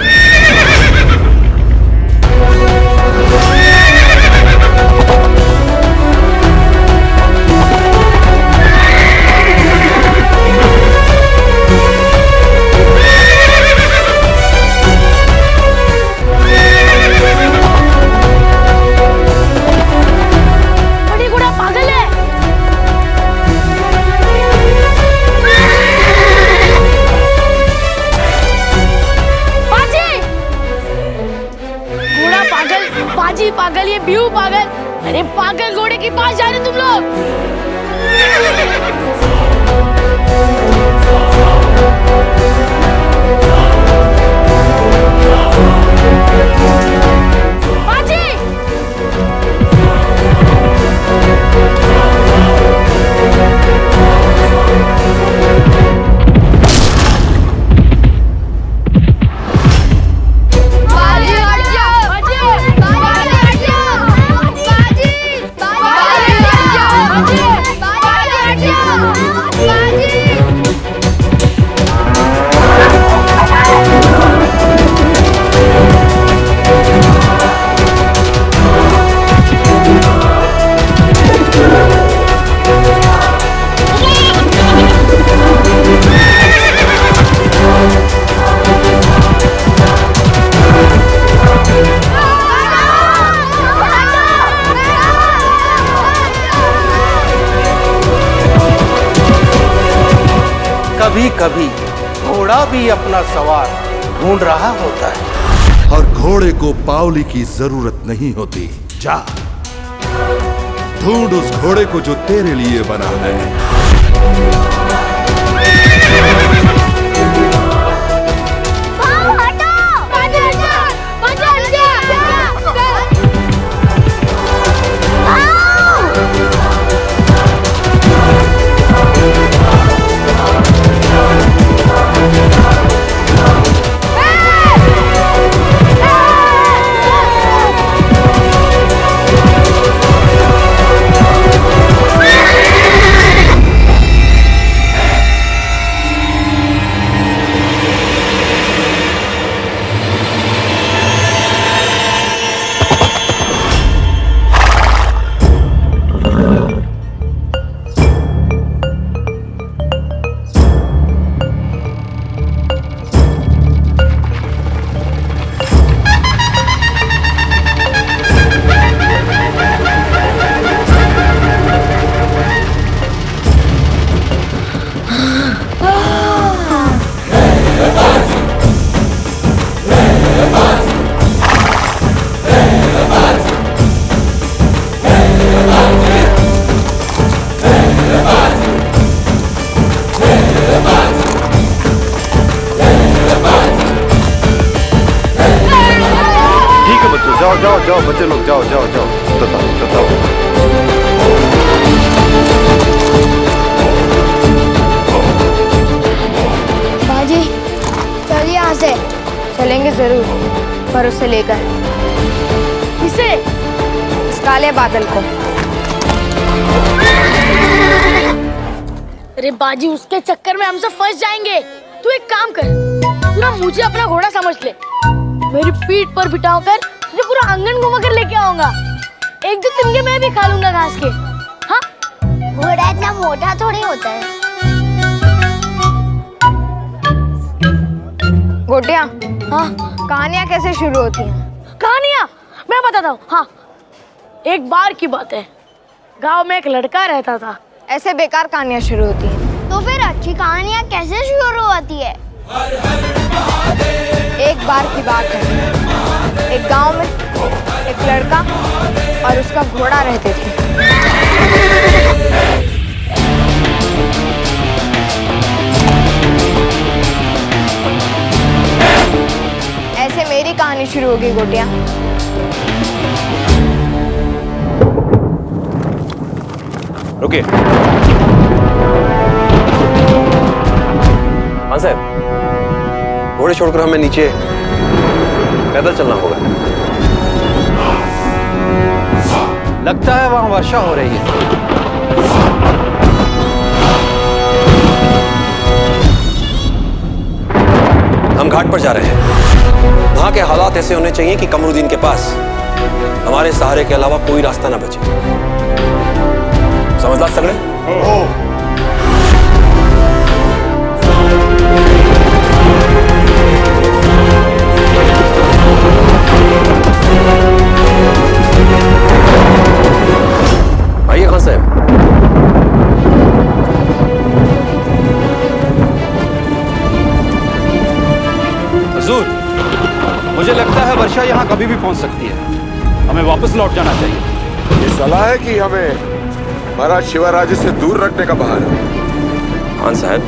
पागल, ये व्यू पागल। अरे पागल घोड़े के पास जा रहे तुम लोग। कभी कभी घोड़ा भी अपना सवार ढूंढ रहा होता है। और घोड़े को पावली की जरूरत नहीं होती। जा ढूंढ उस घोड़े को जो तेरे लिए बना है। जाओ जाओ बच्चे लोग, जाओ जाओ जाओ, बताओ। बाजी चलिए यहाँ से। चलेंगे जरूर, पर उसे लेकर। किसे? इस काले बादल को। अरे बाजी, उसके चक्कर में हम सब फंस जाएंगे। तू एक काम कर, तू ना मुझे अपना घोड़ा समझ ले, मेरी पीठ पर बिठाकर तुझे पूरा आंगन घुमा कर लेके आऊंगा। एक दो तिनके मैं भी खा लूंगा घास के। हाँ, घोड़ा इतना मोटा थोड़ी होता है। गोटिया, हाँ, कहानियाँ कैसे शुरू होती हैं? कहानियाँ मैं बताता हूँ। हाँ, एक बार की बात है, गांव में एक लड़का रहता था। ऐसे बेकार कहानियाँ शुरू होती हैं। तो फिर अच्छी कहानियाँ कैसे शुरू होती है? एक बार की बात है, एक गांव में एक लड़का और उसका घोड़ा रहते थे। शुरू होगी गोटियां। रुकिए। हाँ साहब, घोड़े छोड़कर हमें नीचे पैदल चलना होगा। लगता है वहां वर्षा हो रही है। हम घाट पर जा रहे हैं। वहां के हालात ऐसे होने चाहिए कि कमरुद्दीन के पास हमारे सहारे के अलावा कोई रास्ता ना बचे। समझदार सगड़े? आइए खान साहब। हुजूर, मुझे लगता है वर्षा यहाँ कभी भी पहुँच सकती है। हमें वापस लौट जाना चाहिए। ये सलाह है कि हमें महाराज शिवाराज से दूर रखने का बहाना। खान साहब,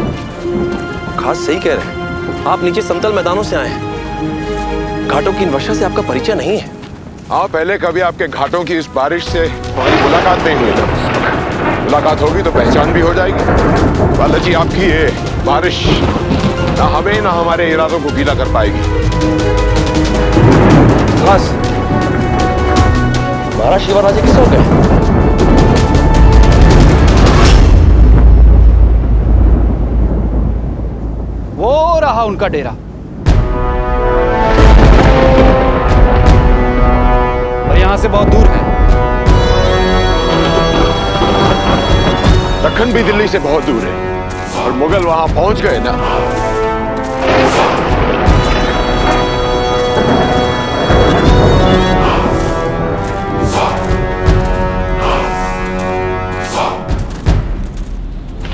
खास सही कह रहे हैं। आप नीचे समतल मैदानों से आए हैं। घाटों की इन वर्षा से आपका परिचय नहीं है। हाँ, पहले कभी आपके घाटों की इस बारिश से हमारी मुलाकात नहीं हुई था। मुलाकात होगी तो पहचान भी हो जाएगी। बालाजी, आपकी ये बारिश ना हमें ना हमारे इरादों को गीला कर पाएगी। बस महाराज शिवाराज किस हो गए? वो रहा उनका डेरा। और यहां से बहुत दूर है। दक्कन भी दिल्ली से बहुत दूर है और मुगल वहां पहुंच गए ना।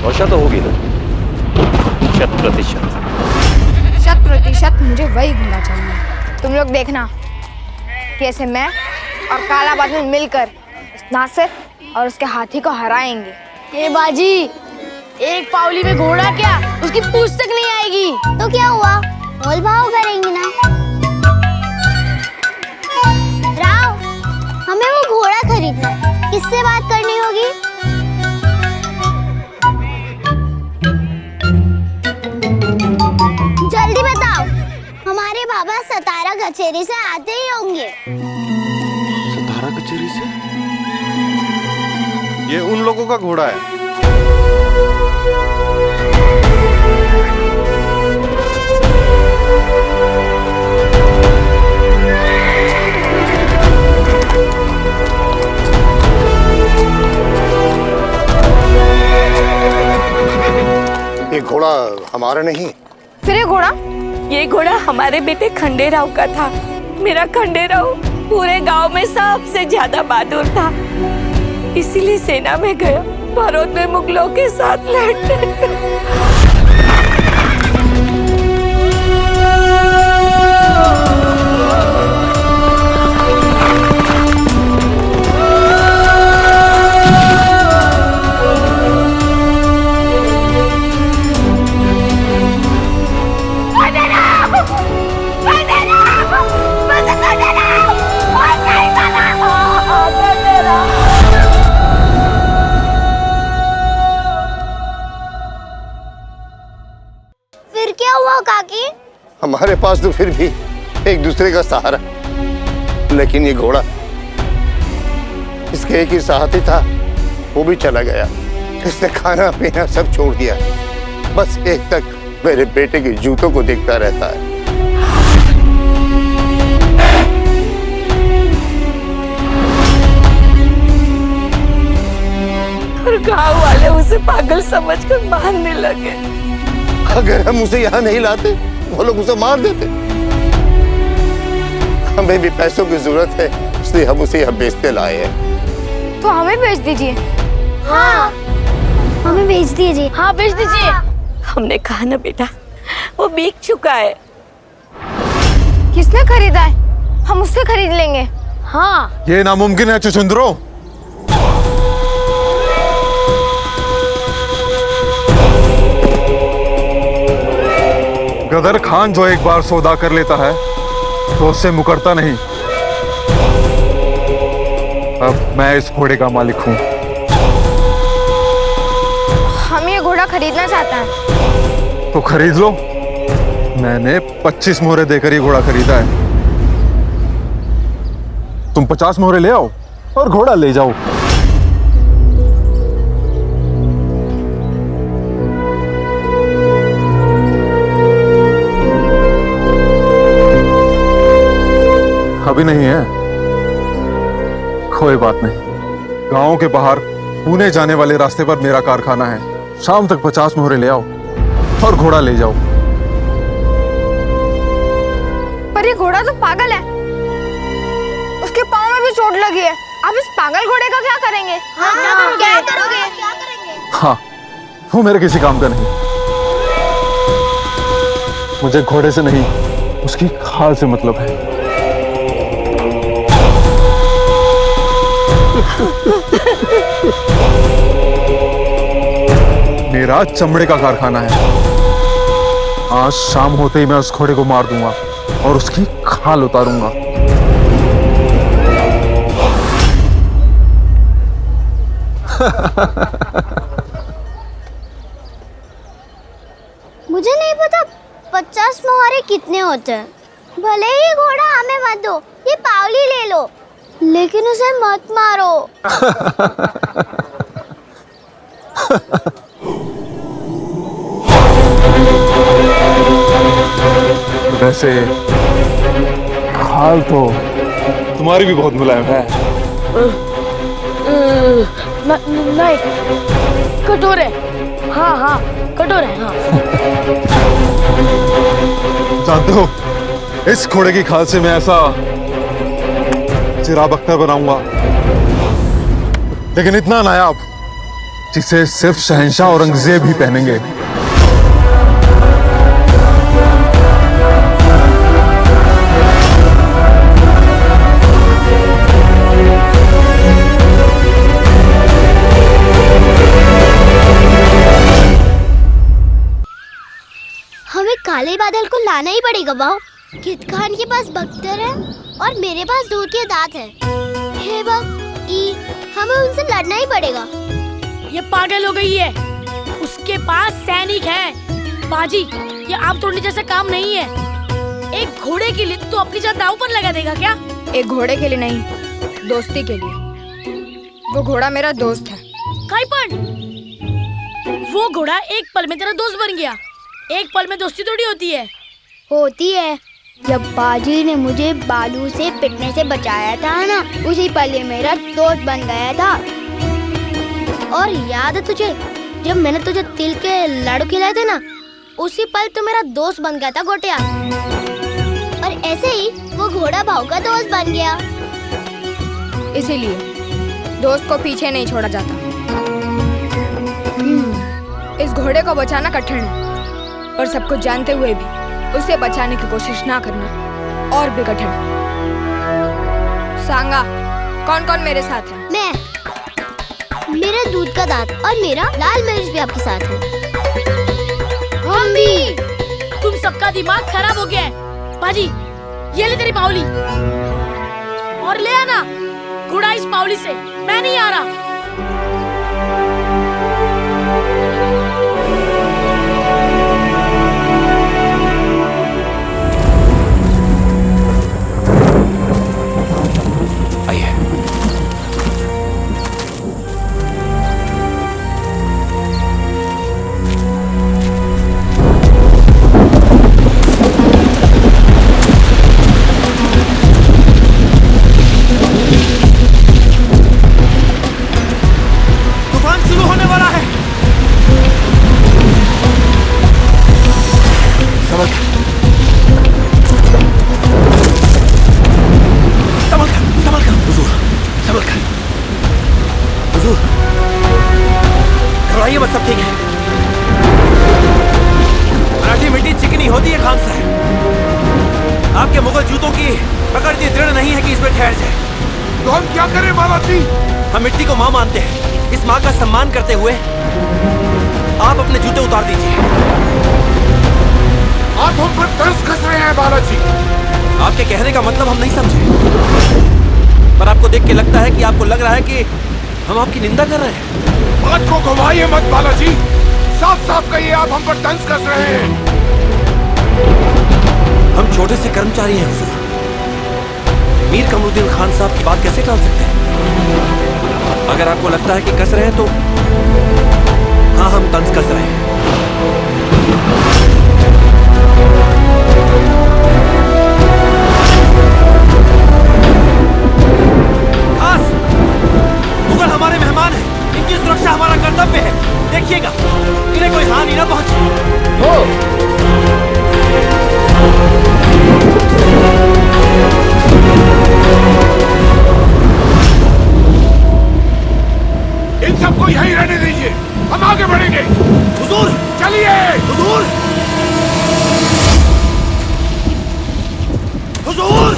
वर्षा तो होगी ना? 100%। 100% मुझे वही घूमना चाहिए। तुम लोग देखना कैसे मैं और काला बादल मिलकर उस नासिर और उसके हाथी को हराएंगे। ये बाजी, एक पावली में घोड़ा क्या, उसकी पूछ तक नहीं आएगी। तो क्या हुआ, मोल भाव करेंगे ना। राव, हमें वो घोड़ा खरीदना है। किससे बात करनी होगी? जल्दी बताओ, हमारे बाबा सतारा कचेरी से आते ही होंगे। सतारा कचेरी से? ये उन लोगों का घोड़ा है। ये घोड़ा हमारा नहीं। फिर ये घोड़ा हमारे बेटे खंडेराव का था। मेरा खंडेराव पूरे गांव में सबसे ज्यादा बहादुर था, इसीलिए सेना में गया भारत में मुगलों के साथ लड़ने। फिर क्या हुआ काकी? हमारे पास तो फिर भी एक दूसरे का सहारा, लेकिन ये घोड़ा इसके एक ही साथी था, वो भी चला गया। इसने खाना पीना सब छोड़ दिया, बस एक तक मेरे बेटे के जूतों को देखता रहता है। और गांव वाले उसे पागल समझकर मारने लगे। अगर हम उसे यहाँ नहीं लाते, वो लोग उसे मार देते। हमें भी पैसों की जरूरत है, इसलिए हम उसे यहाँ बेचते लाए हैं। तो हमें भेज दीजिए। हाँ, हमें भेज दीजिए। हाँ, भेज दीजिए। हमने कहा ना बेटा, वो बिक चुका है। किसने खरीदा है? हम उससे खरीद लेंगे। हाँ, ये नामुमकिन है चुचुंदरो। गदर खान जो एक बार सौदा कर लेता है, तो उससे मुकरता नहीं। अब मैं इस घोड़े का मालिक हूँ। हम ये घोड़ा खरीदना चाहते हैं। तो खरीद लो। मैंने 25 मोहरे देकर ये घोड़ा खरीदा है। तुम 50 मोहरे ले आओ और घोड़ा ले जाओ। अभी नहीं है, कोई बात नहीं। गांव के बाहर पुणे जाने वाले रास्ते पर मेरा कारखाना है। शाम तक 50 मोहरे ले आओ और घोड़ा ले जाओ। पर ये घोड़ा तो पागल है, उसके पाँव में भी चोट लगी है। आप इस पागल घोड़े का क्या करेंगे? क्या करोगे? हाँ, वो मेरे किसी काम का नहीं। मुझे घोड़े से नहीं, उसकी खाल से मतलब है। मेरा चमड़े का कारखाना है। आज शाम होते ही मैं उस घोड़े को मार दूंगा और उसकी खाल उतारूंगा। मुझे नहीं पता 50 मोहरे कितने होते हैं। भले ही घोड़ा हमें मत दो, ये पावली ले लो, लेकिन उसे मत मारो। वैसे खाल तो तुम्हारी भी बहुत मुलायम है। नहीं, कठोर है। हाँ हाँ, कठोर है। हाँ। जानते हो, इस घोड़े की खाल से मैं ऐसा चिराग अख्तर बनाऊंगा, लेकिन इतना नायाब जिसे सिर्फ शहंशाह औरंगजेब ही पहनेंगे। हमें काले बादल को लाना ही पड़ेगा बाऊ। कित खान के पास बख्तर है और मेरे पास दूध के दांत है। हे हमें उनसे लड़ना ही पड़ेगा। ये पागल हो गई है, उसके पास सैनिक है। बाजी, ये आप तोड़ने जैसा काम नहीं है। एक घोड़े के लिए तो अपनी जान दांव पर लगा देगा क्या? एक घोड़े के लिए नहीं, दोस्ती के लिए। वो घोड़ा मेरा दोस्त है। काईपन, वो घोड़ा एक पल में तेरा दोस्त बन गया। एक पल में दोस्ती थोड़ी होती है। होती है। जब बाजी ने मुझे बालू से पिटने से बचाया था ना, उसी पल ये मेरा दोस्त बन गया था। और याद है तुझे, जब मैंने तुझे तिल के लाडू खिलाए थे ना, उसी पल तू मेरा दोस्त बन गया था गोटिया। और ऐसे ही वो घोड़ा भाव का दोस्त बन गया। इसीलिए दोस्त को पीछे नहीं छोड़ा जाता। इस घोड़े को बचाना कठिन है, और सब कुछ जानते हुए भी उसे बचाने की कोशिश ना करना और भी कठिन। सांगा, कौन कौन मेरे साथ है? मैं, मेरा दूध का दांत और मेरा लाल मिर्च भी आपके साथ है। हम भी। तुम सबका दिमाग खराब हो गया है। बाजी, ये ले तेरी पावली और ले आना घोड़ा इस पावली से। मैं नहीं आ रहा। घबराइए मत, सब ठीक है। मराठी मिट्टी चिकनी होती है खान साहब। आपके मुगल जूतों की पकड़ इतनी दृढ़ नहीं है कि इसमें ठहर जाए। तो हम क्या करें महाराज जी? हम मिट्टी को माँ मानते हैं। इस माँ का सम्मान करते हुए आप अपने जूते उतार दीजिए। आप हम पर तरस खस रहे हैं बालाजी। आपके कहने का मतलब हम नहीं समझे, पर आपको देख के लगता है कि आपको लग रहा है कि हम आपकी निंदा कर रहे हैं। बात को घुमाइए मत बालाजी, साफ साफ कहिए आप हम पर तंज कस रहे हैं। हम छोटे से कर्मचारी हैं हुजूर। मीर कमरुद्दीन खान साहब की बात कैसे टाल सकते हैं? अगर आपको लगता है कि कस रहे हैं तो हाँ, हम तंज कस रहे हैं। खास मुगल हमारे मेहमान हैं, इनकी सुरक्षा हमारा कर्तव्य है। देखिएगा इन्हें कोई हानि ना पहुंचे। हो इन सबको यहीं रहने दीजिए, हम आगे बढ़ेंगे। हुजूर चलिए। हुजूर हुजूर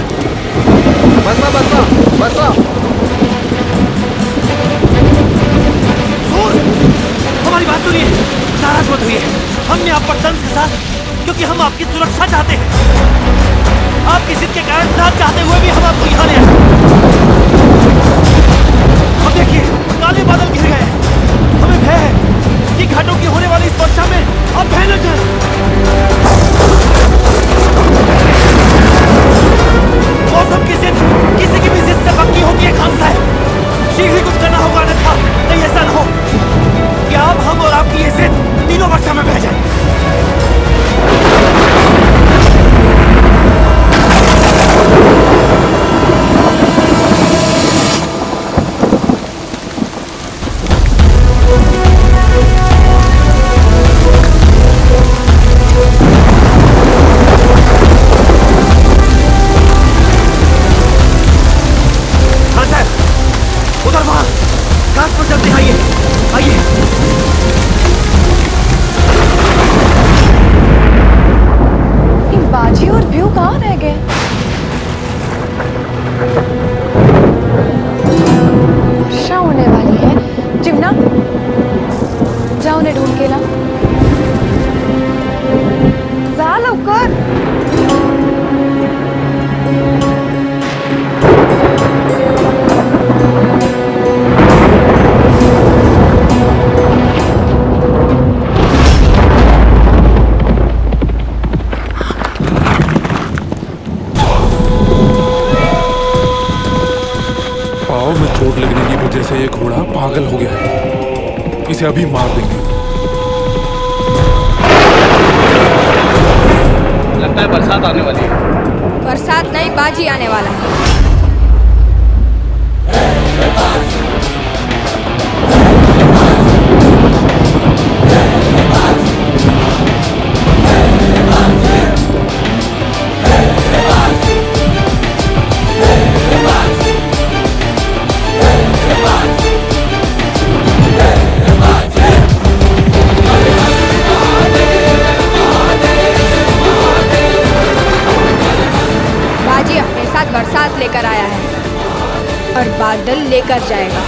बसरा बसरा बसरा। हुजूर हमारी बात सुनिए, नाराज मत हुइए। हमने आप पर तंज कसा क्योंकि हम आपकी सुरक्षा चाहते हैं। आपकी जिद के कारण ना चाहते हुए भी हम आपको यहाँ ले आए। अब देखिए काले बादल घिर गए, हमें भय है कि घाटों की होने वाली इस वर्षा में अब भयानक है। मौसम की जिद किसी की भी जिद से पक्की होती है खान साहब। शीघ्र ही कुछ करना होगा, अन्यथा नहीं ऐसा न हो कि आप, हम और आपकी ये जिद तीनों वर्षा में बह जाए। इसे अभी मार देंगे। लगता है बरसात आने वाली है। बरसात नहीं, बाजी आने वाला है। बरसात लेकर आया है और बादल लेकर जाएगा।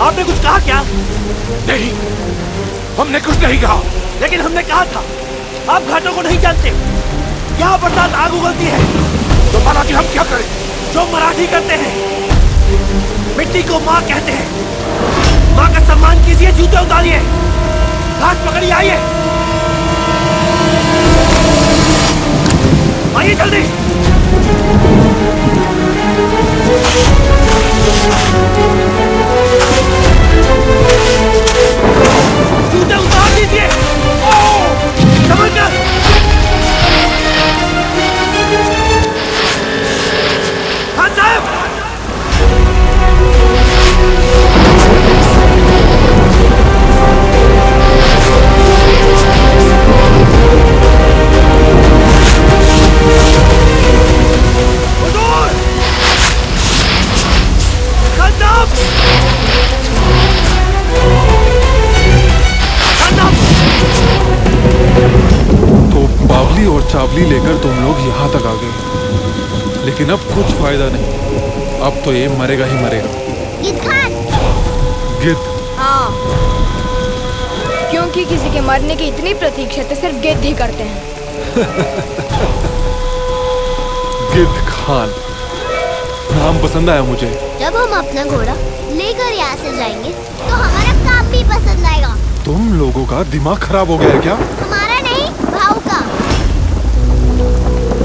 आपने कुछ कहा क्या? नहीं, हमने कुछ नहीं कहा। लेकिन हमने कहा था आप घाटों को नहीं जानते। यहाँ बरसात आग उगलती है। तो मराठी हम क्या करें? जो मराठी करते हैं। मिट्टी को माँ कहते हैं। माँ का सम्मान कीजिए, जूते उतारिए, घास पकड़िए, आइए आइए जल्दी। जूते उतार दीजिए। समझकर खान साहब। तो बावली और चावली लेकर तुम लोग यहाँ तक आ गए, लेकिन अब कुछ फायदा नहीं। अब तो ये मरेगा ही मरेगा। गिद्ध। हाँ, क्योंकि किसी के मरने की इतनी प्रतीक्षा तो सिर्फ गिद्ध ही करते हैं। गिद्ध खान नाम पसंद आया मुझे। जब हम अपना घोड़ा लेकर यहाँ से जाएंगे तो हमारा काम भी पसंद आएगा। तुम लोगों का दिमाग खराब हो गया है क्या? हमारा नहीं, भाऊ का।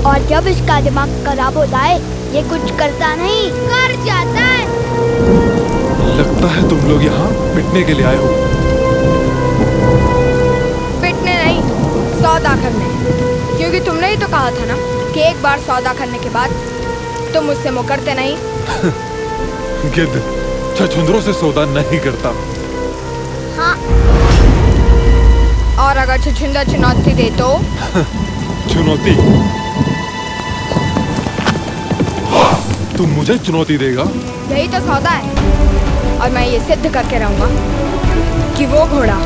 और जब इसका दिमाग खराब होता है ये कुछ करता नहीं, कर जाता है। लगता है तुम लोग यहाँ पिटने के लिए आए हो। पिटने नहीं, सौदा करने। क्योंकि तुमने ही तो कहा था ना कि एक बार सौदा करने के बाद तुम मुझसे मुकरते नहीं। गिद्ध छछुंदरों से सौदा नहीं करता। हाँ। और अगर छछुंदर चुनौती दे तो? चुनौती? तुम मुझे चुनौती देगा? यही तो सौदा है। और मैं ये सिद्ध करके रहूंगा कि वो घोड़ा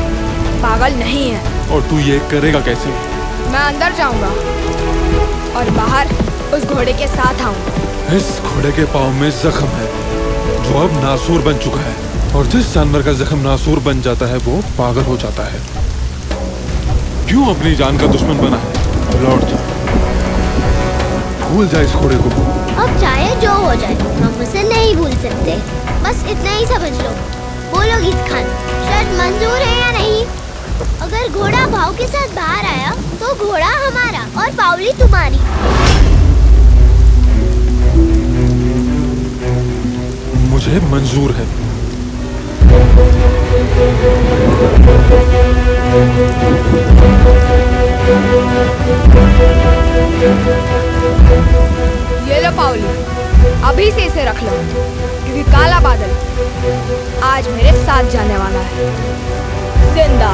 पागल नहीं है। और तू ये करेगा कैसे? मैं अंदर जाऊंगा और बाहर उस घोड़े के साथ आऊंगा। इस घोड़े के पाँव में जख्म है जो अब नासूर बन चुका है, और जिस जानवर का जख्म नासूर बन जाता है वो पागल हो जाता है। क्यों अपनी जान का दुश्मन बना है? लौट जा, भूल जा इस घोड़े को। अब चाहे जो हो जाए हम उसे नहीं भूल सकते। बस इतना ही समझ लो। बोलो गिद्ध खान, शर्त मंजूर है या नहीं? अगर घोड़ा भाव के साथ बाहर आया तो घोड़ा हमारा और बावली तुम्हारी। मुझे मंजूर है। ये लो पावली, अभी से इसे रख लो, क्योंकि काला बादल आज मेरे साथ जाने वाला है। जिंदा।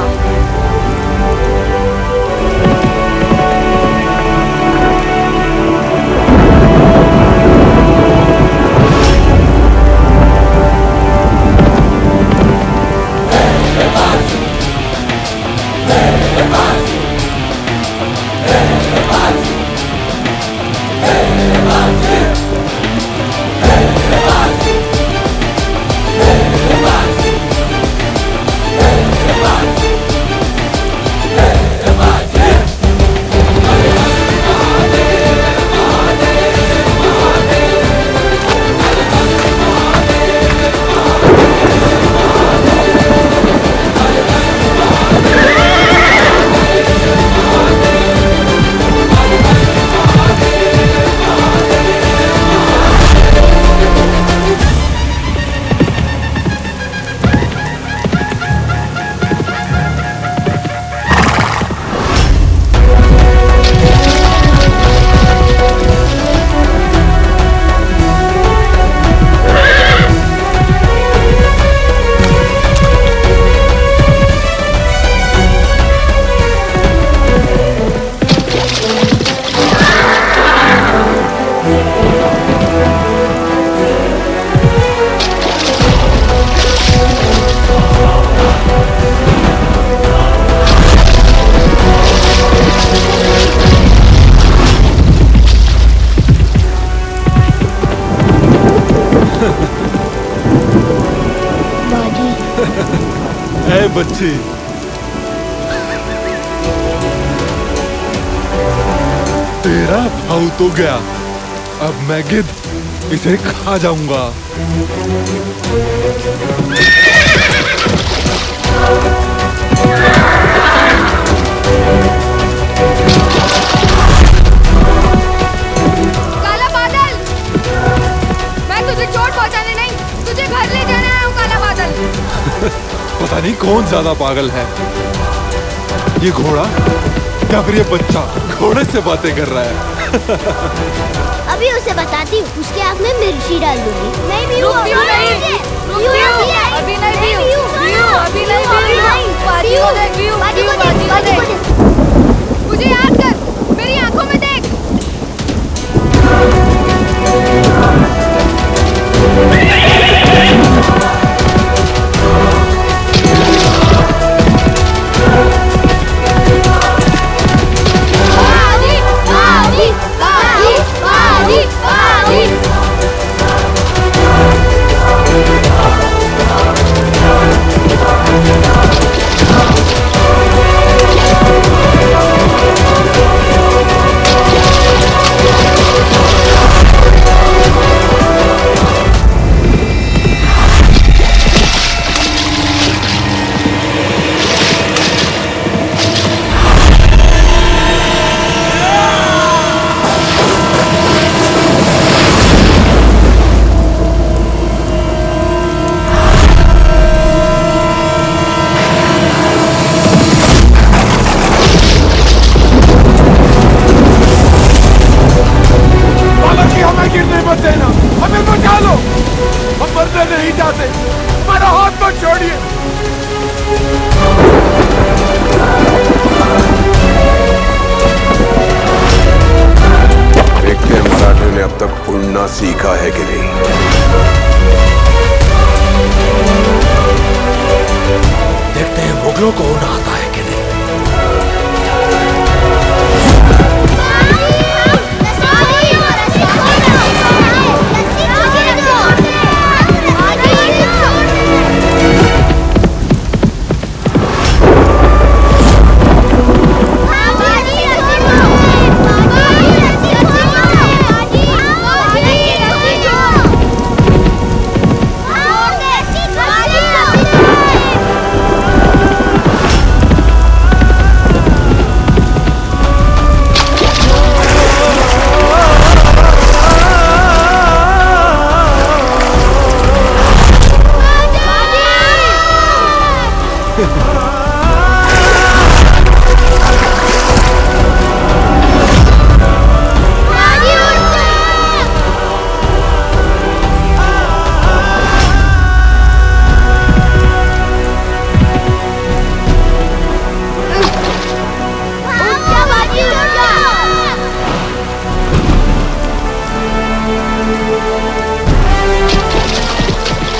बच्ची तेरा भाव तो गया, अब मैं गिद्ध इसे खा जाऊंगा। काला बादल, मैं तुझे चोट पहुंचाने नहीं, तुझे घर ले जाने आया हूँ काला बादल। पता नहीं कौन ज्यादा पागल है, ये घोड़ा या फिर ये बच्चा घोड़े से बातें कर रहा है। अभी उसे बताती हूँ, उसके आँख में मिर्ची डाल दूंगी। नहीं भी हूँ, अभी नहीं मुझे याद कर, मेरी आंखों में देख। सीखा है कि नहीं? देखते हैं मुगलों को होना आता है कि नहीं।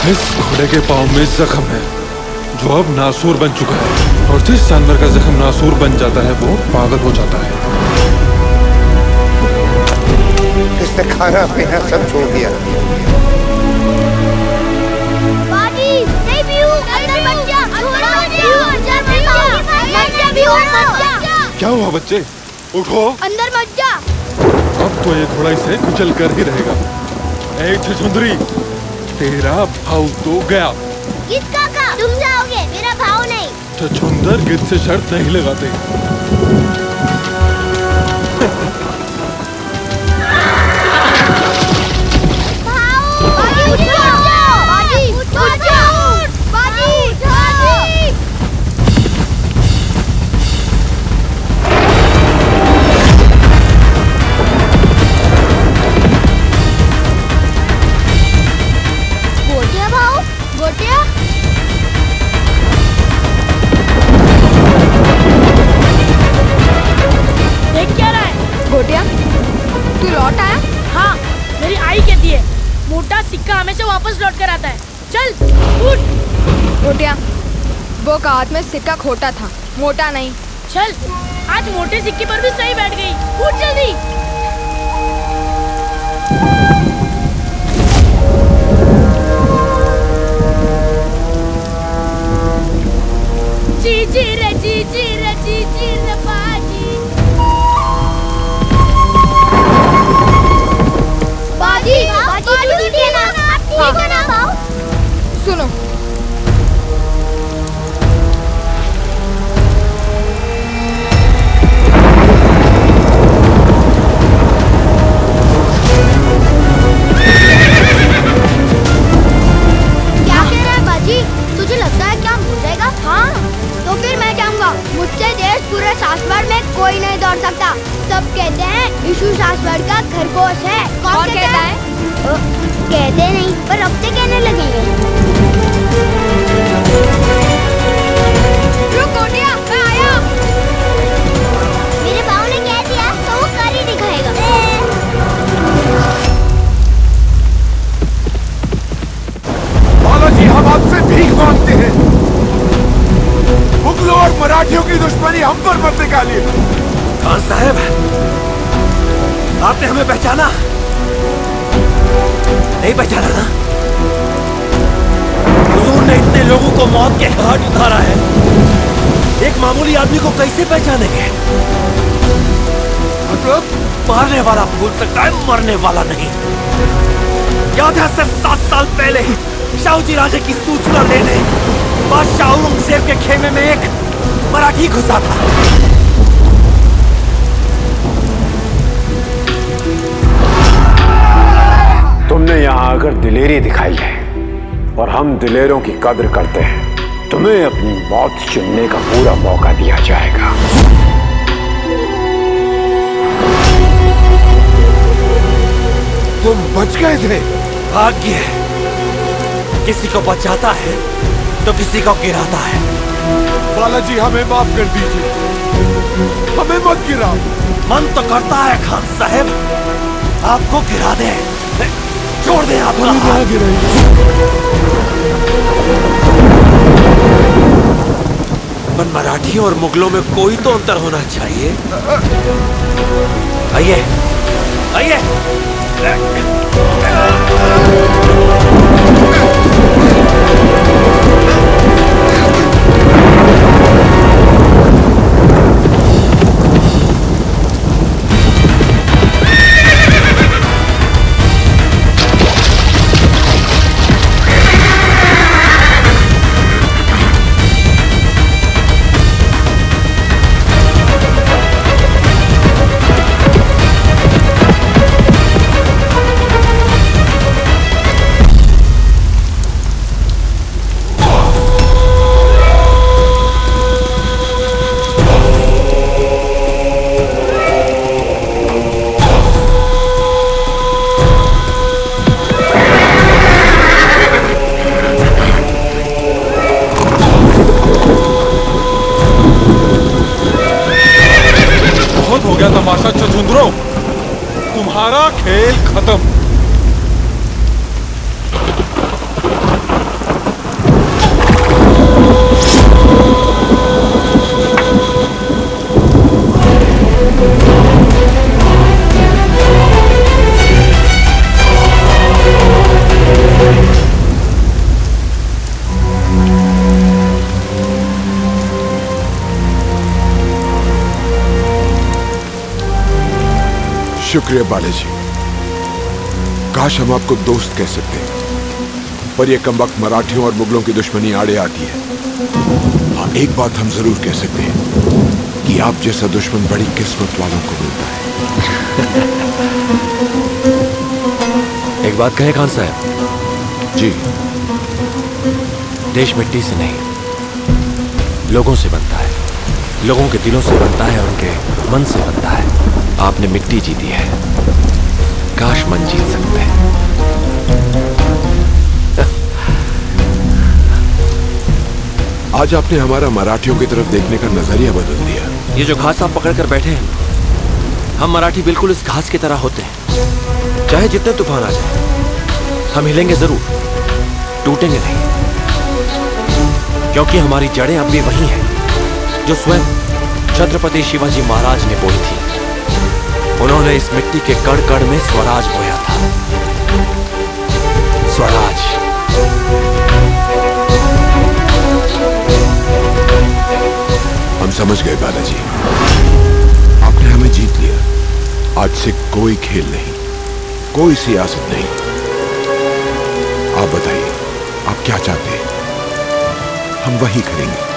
इस घोड़े के पांव में जख्म है जो अब नासूर बन चुका है, और जिस जानवर का जख्म नासूर बन जाता है वो पागल हो जाता है। इसने खाना पीना सब छोड़ दिया। क्या हुआ बच्चे, उठो। अंदर मत जा। अब तो ये घोड़ा इसे कुचल कर ही रहेगा। ए छछुंदरी, तेरा भाव तो गया। गिद्ध काका, तुम जाओगे, मेरा भाव नहीं। छछुंदर गिद्ध से शर्त नहीं लगाते। वो का हाथ में सिक्का खोटा था, मोटा नहीं। चल, आज मोटे सिक्के पर भी सही बैठ गई। उठ जल्दी। जी रे बाजी। कोई नहीं तोड़ सकता। सब कहते हैं यीशु शाश्वत का खरगोश है। कौन कहता है? कहते नहीं, पर अब से कहने लगेंगे। रुक गोटिया, मैं आया। मेरे बाबू ने कह दिया तो वो कर ही दिखाएगा। बालाजी, हम आपसे भीख मांगते हैं। मुगलों और मराठियों की दुश्मनी हम पर मत निकालिए। खान साहब, आपने हमें पहचाना? नहीं पहचाना ना? हुजूर ने इतने लोगों को मौत के घाट उतारा है, एक मामूली आदमी को कैसे पहचानेंगे? मतलब मारने वाला भूल सकता है, मरने वाला नहीं। याद है सिर्फ 7 साल पहले ही शाहू जी राजे की सूचना लेने बादशाह औरंगजेब के खेमे में एक मराठी घुसा था। तुमने यहाँ आकर दिलेरी दिखाई है और हम दिलेरों की कद्र करते हैं। तुम्हें अपनी मौत चुनने का पूरा मौका दिया जाएगा। तुम बच गए थे। भाग्य है, किसी को बचाता है तो किसी को गिराता है। बालाजी, हमें माफ कर दीजिए, हमें मत गिराओ। मन तो करता है खान साहब आपको गिरा दे, छोड़ दे आपका हाथ। पर मराठियों और मुगलों में कोई तो अंतर होना चाहिए। आइए आइए। तमाशा चचुंदरो, तुम्हारा खेल खत्म। शुक्रिया बालाजी। काश हम आपको दोस्त कह सकते, पर यह कमबख्त मराठियों और मुगलों की दुश्मनी आड़े आती है। हाँ, एक बात हम जरूर कह सकते हैं कि आप जैसा दुश्मन बड़ी किस्मत वालों को मिलता है। एक बात कहे खान साहब जी। देश मिट्टी से नहीं, लोगों से बनता है। लोगों के दिलों से बनता है, उनके मन से बनता है। आपने मिट्टी जीती है, काश मन जीत सकते हैं। आज आपने हमारा मराठियों की तरफ देखने का नजरिया बदल दिया। ये जो घास आप पकड़ कर बैठे हैं, हम मराठी बिल्कुल इस घास की तरह होते हैं। चाहे जितने तूफान आ जाए, हम हिलेंगे जरूर, टूटेंगे नहीं, क्योंकि हमारी जड़ें अब भी वही हैं जो स्वयं छत्रपति शिवाजी महाराज ने बोई थी। उन्होंने इस मिट्टी के कण कण में स्वराज बोया था। स्वराज। हम समझ गए बालाजी, आपने हमें जीत लिया। आज से कोई खेल नहीं, कोई सियासत नहीं। आप बताइए, आप क्या चाहते हैं? हम वही करेंगे।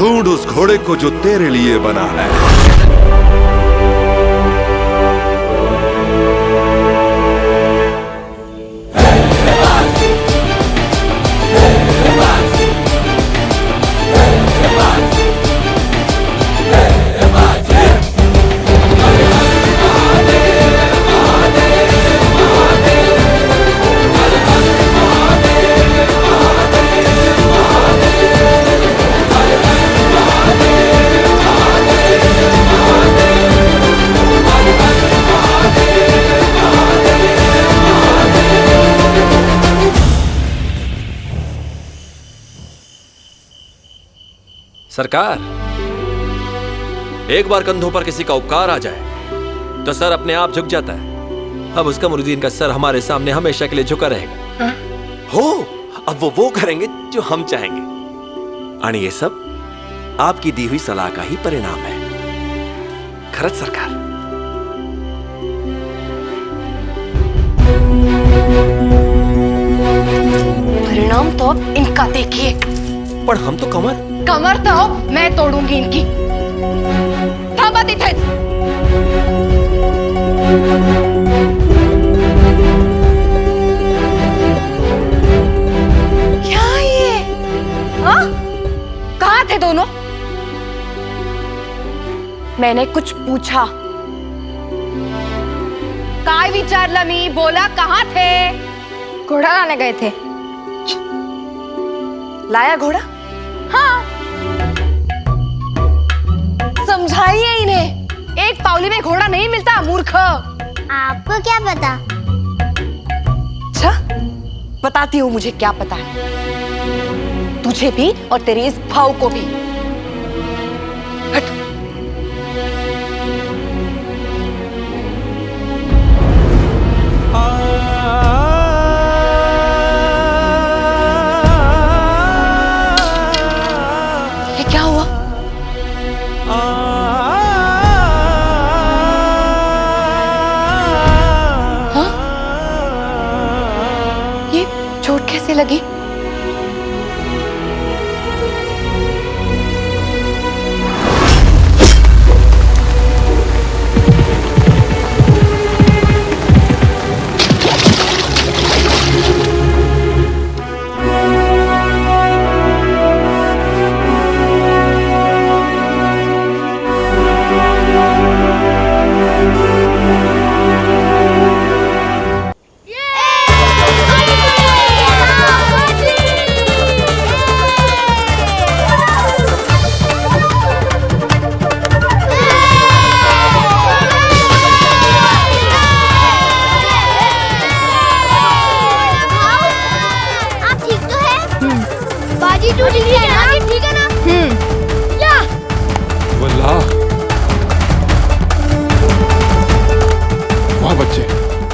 ढूंढ उस घोड़े को जो तेरे लिए बना है। सरकार, एक बार कंधों पर किसी का उपकार आ जाए तो सर अपने आप झुक जाता है। अब उसका मुरीदीन का सर हमारे सामने हमेशा के लिए झुका रहेगा। हो, अब वो करेंगे जो हम चाहेंगे। और ये सब आपकी दी हुई सलाह का ही परिणाम है। खरच सरकार। परिणाम तो अब इनका देखिए। पर हम तो कमर तो मैं तोड़ूंगी इनकी। थांबा तिथेच। क्या ये? हाँ? कहाँ थे दोनों? मैंने कुछ पूछा। काय विचारला मी? बोला कहाँ थे? घोड़ा लाने गए थे। लाया घोड़ा? हाँ। समझाइए इन्हें। एक पावली में घोड़ा नहीं मिलता, मूर्ख। आपको क्या पता? अच्छा, बताती हूँ मुझे क्या पता है। तुझे भी और तेरे इस भाव को भी। हट। ये क्या हुआ? हाँ? ये चोट कैसे लगी?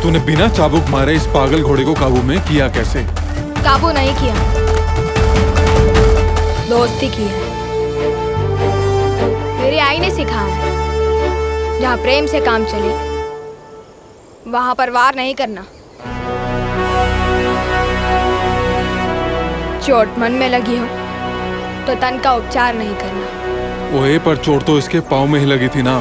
तूने बिना चाबुक मारे इस पागल घोड़े को काबू में किया कैसे? काबू नहीं किया, दोस्ती की है। मेरी आई ने सिखाया है, जहाँ प्रेम से काम चले वहां पर वार नहीं करना। चोट मन में लगी हो तो तन का उपचार नहीं करना। ओए, पर चोट तो इसके पाँव में ही लगी थी ना।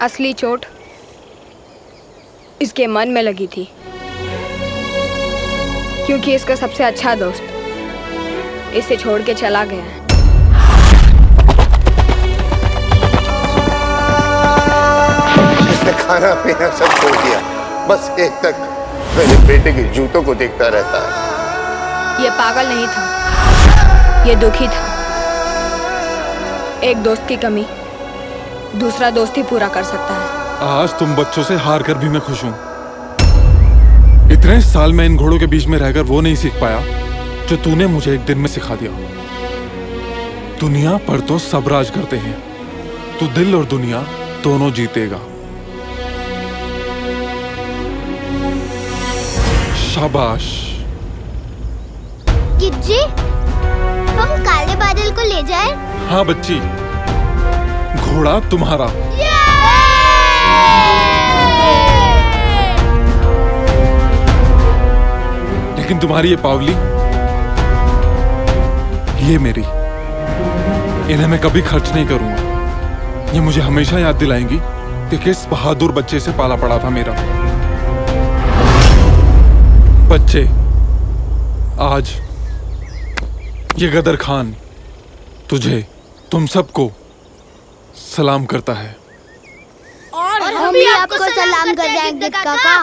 असली चोट इसके मन में लगी थी, क्योंकि इसका सबसे अच्छा दोस्त इसे छोड़ के चला गया है। इसने खाना पीना सब छोड़ दिया, बस एक तक मेरे बेटे के जूतों को देखता रहता है। ये पागल नहीं था, ये दुखी था। एक दोस्त की कमी दूसरा दोस्त ही पूरा कर सकता है। आज तुम बच्चों से हार कर भी मैं खुश हूँ। इतने साल में इन घोड़ों के बीच में रहकर वो नहीं सीख पाया जो तूने मुझे एक दिन में सिखा दिया। दुनिया पर तो सब राज करते हैं, तू दिल और दुनिया दोनों जीतेगा। शाबाश। किजी, हम काले बादल को ले जाएं? हाँ बच्ची, घोड़ा तुम्हारा। लेकिन तुम्हारी ये पावली, ये मेरी, इन्हें मैं कभी खर्च नहीं करूंगा। ये मुझे हमेशा याद दिलाएंगी कि किस बहादुर बच्चे से पाला पड़ा था मेरा। बच्चे, आज ये गदर खान तुझे, तुम सबको सलाम करता है। और हम भी आपको सलाम कर रहे हैं गिद्ध काका।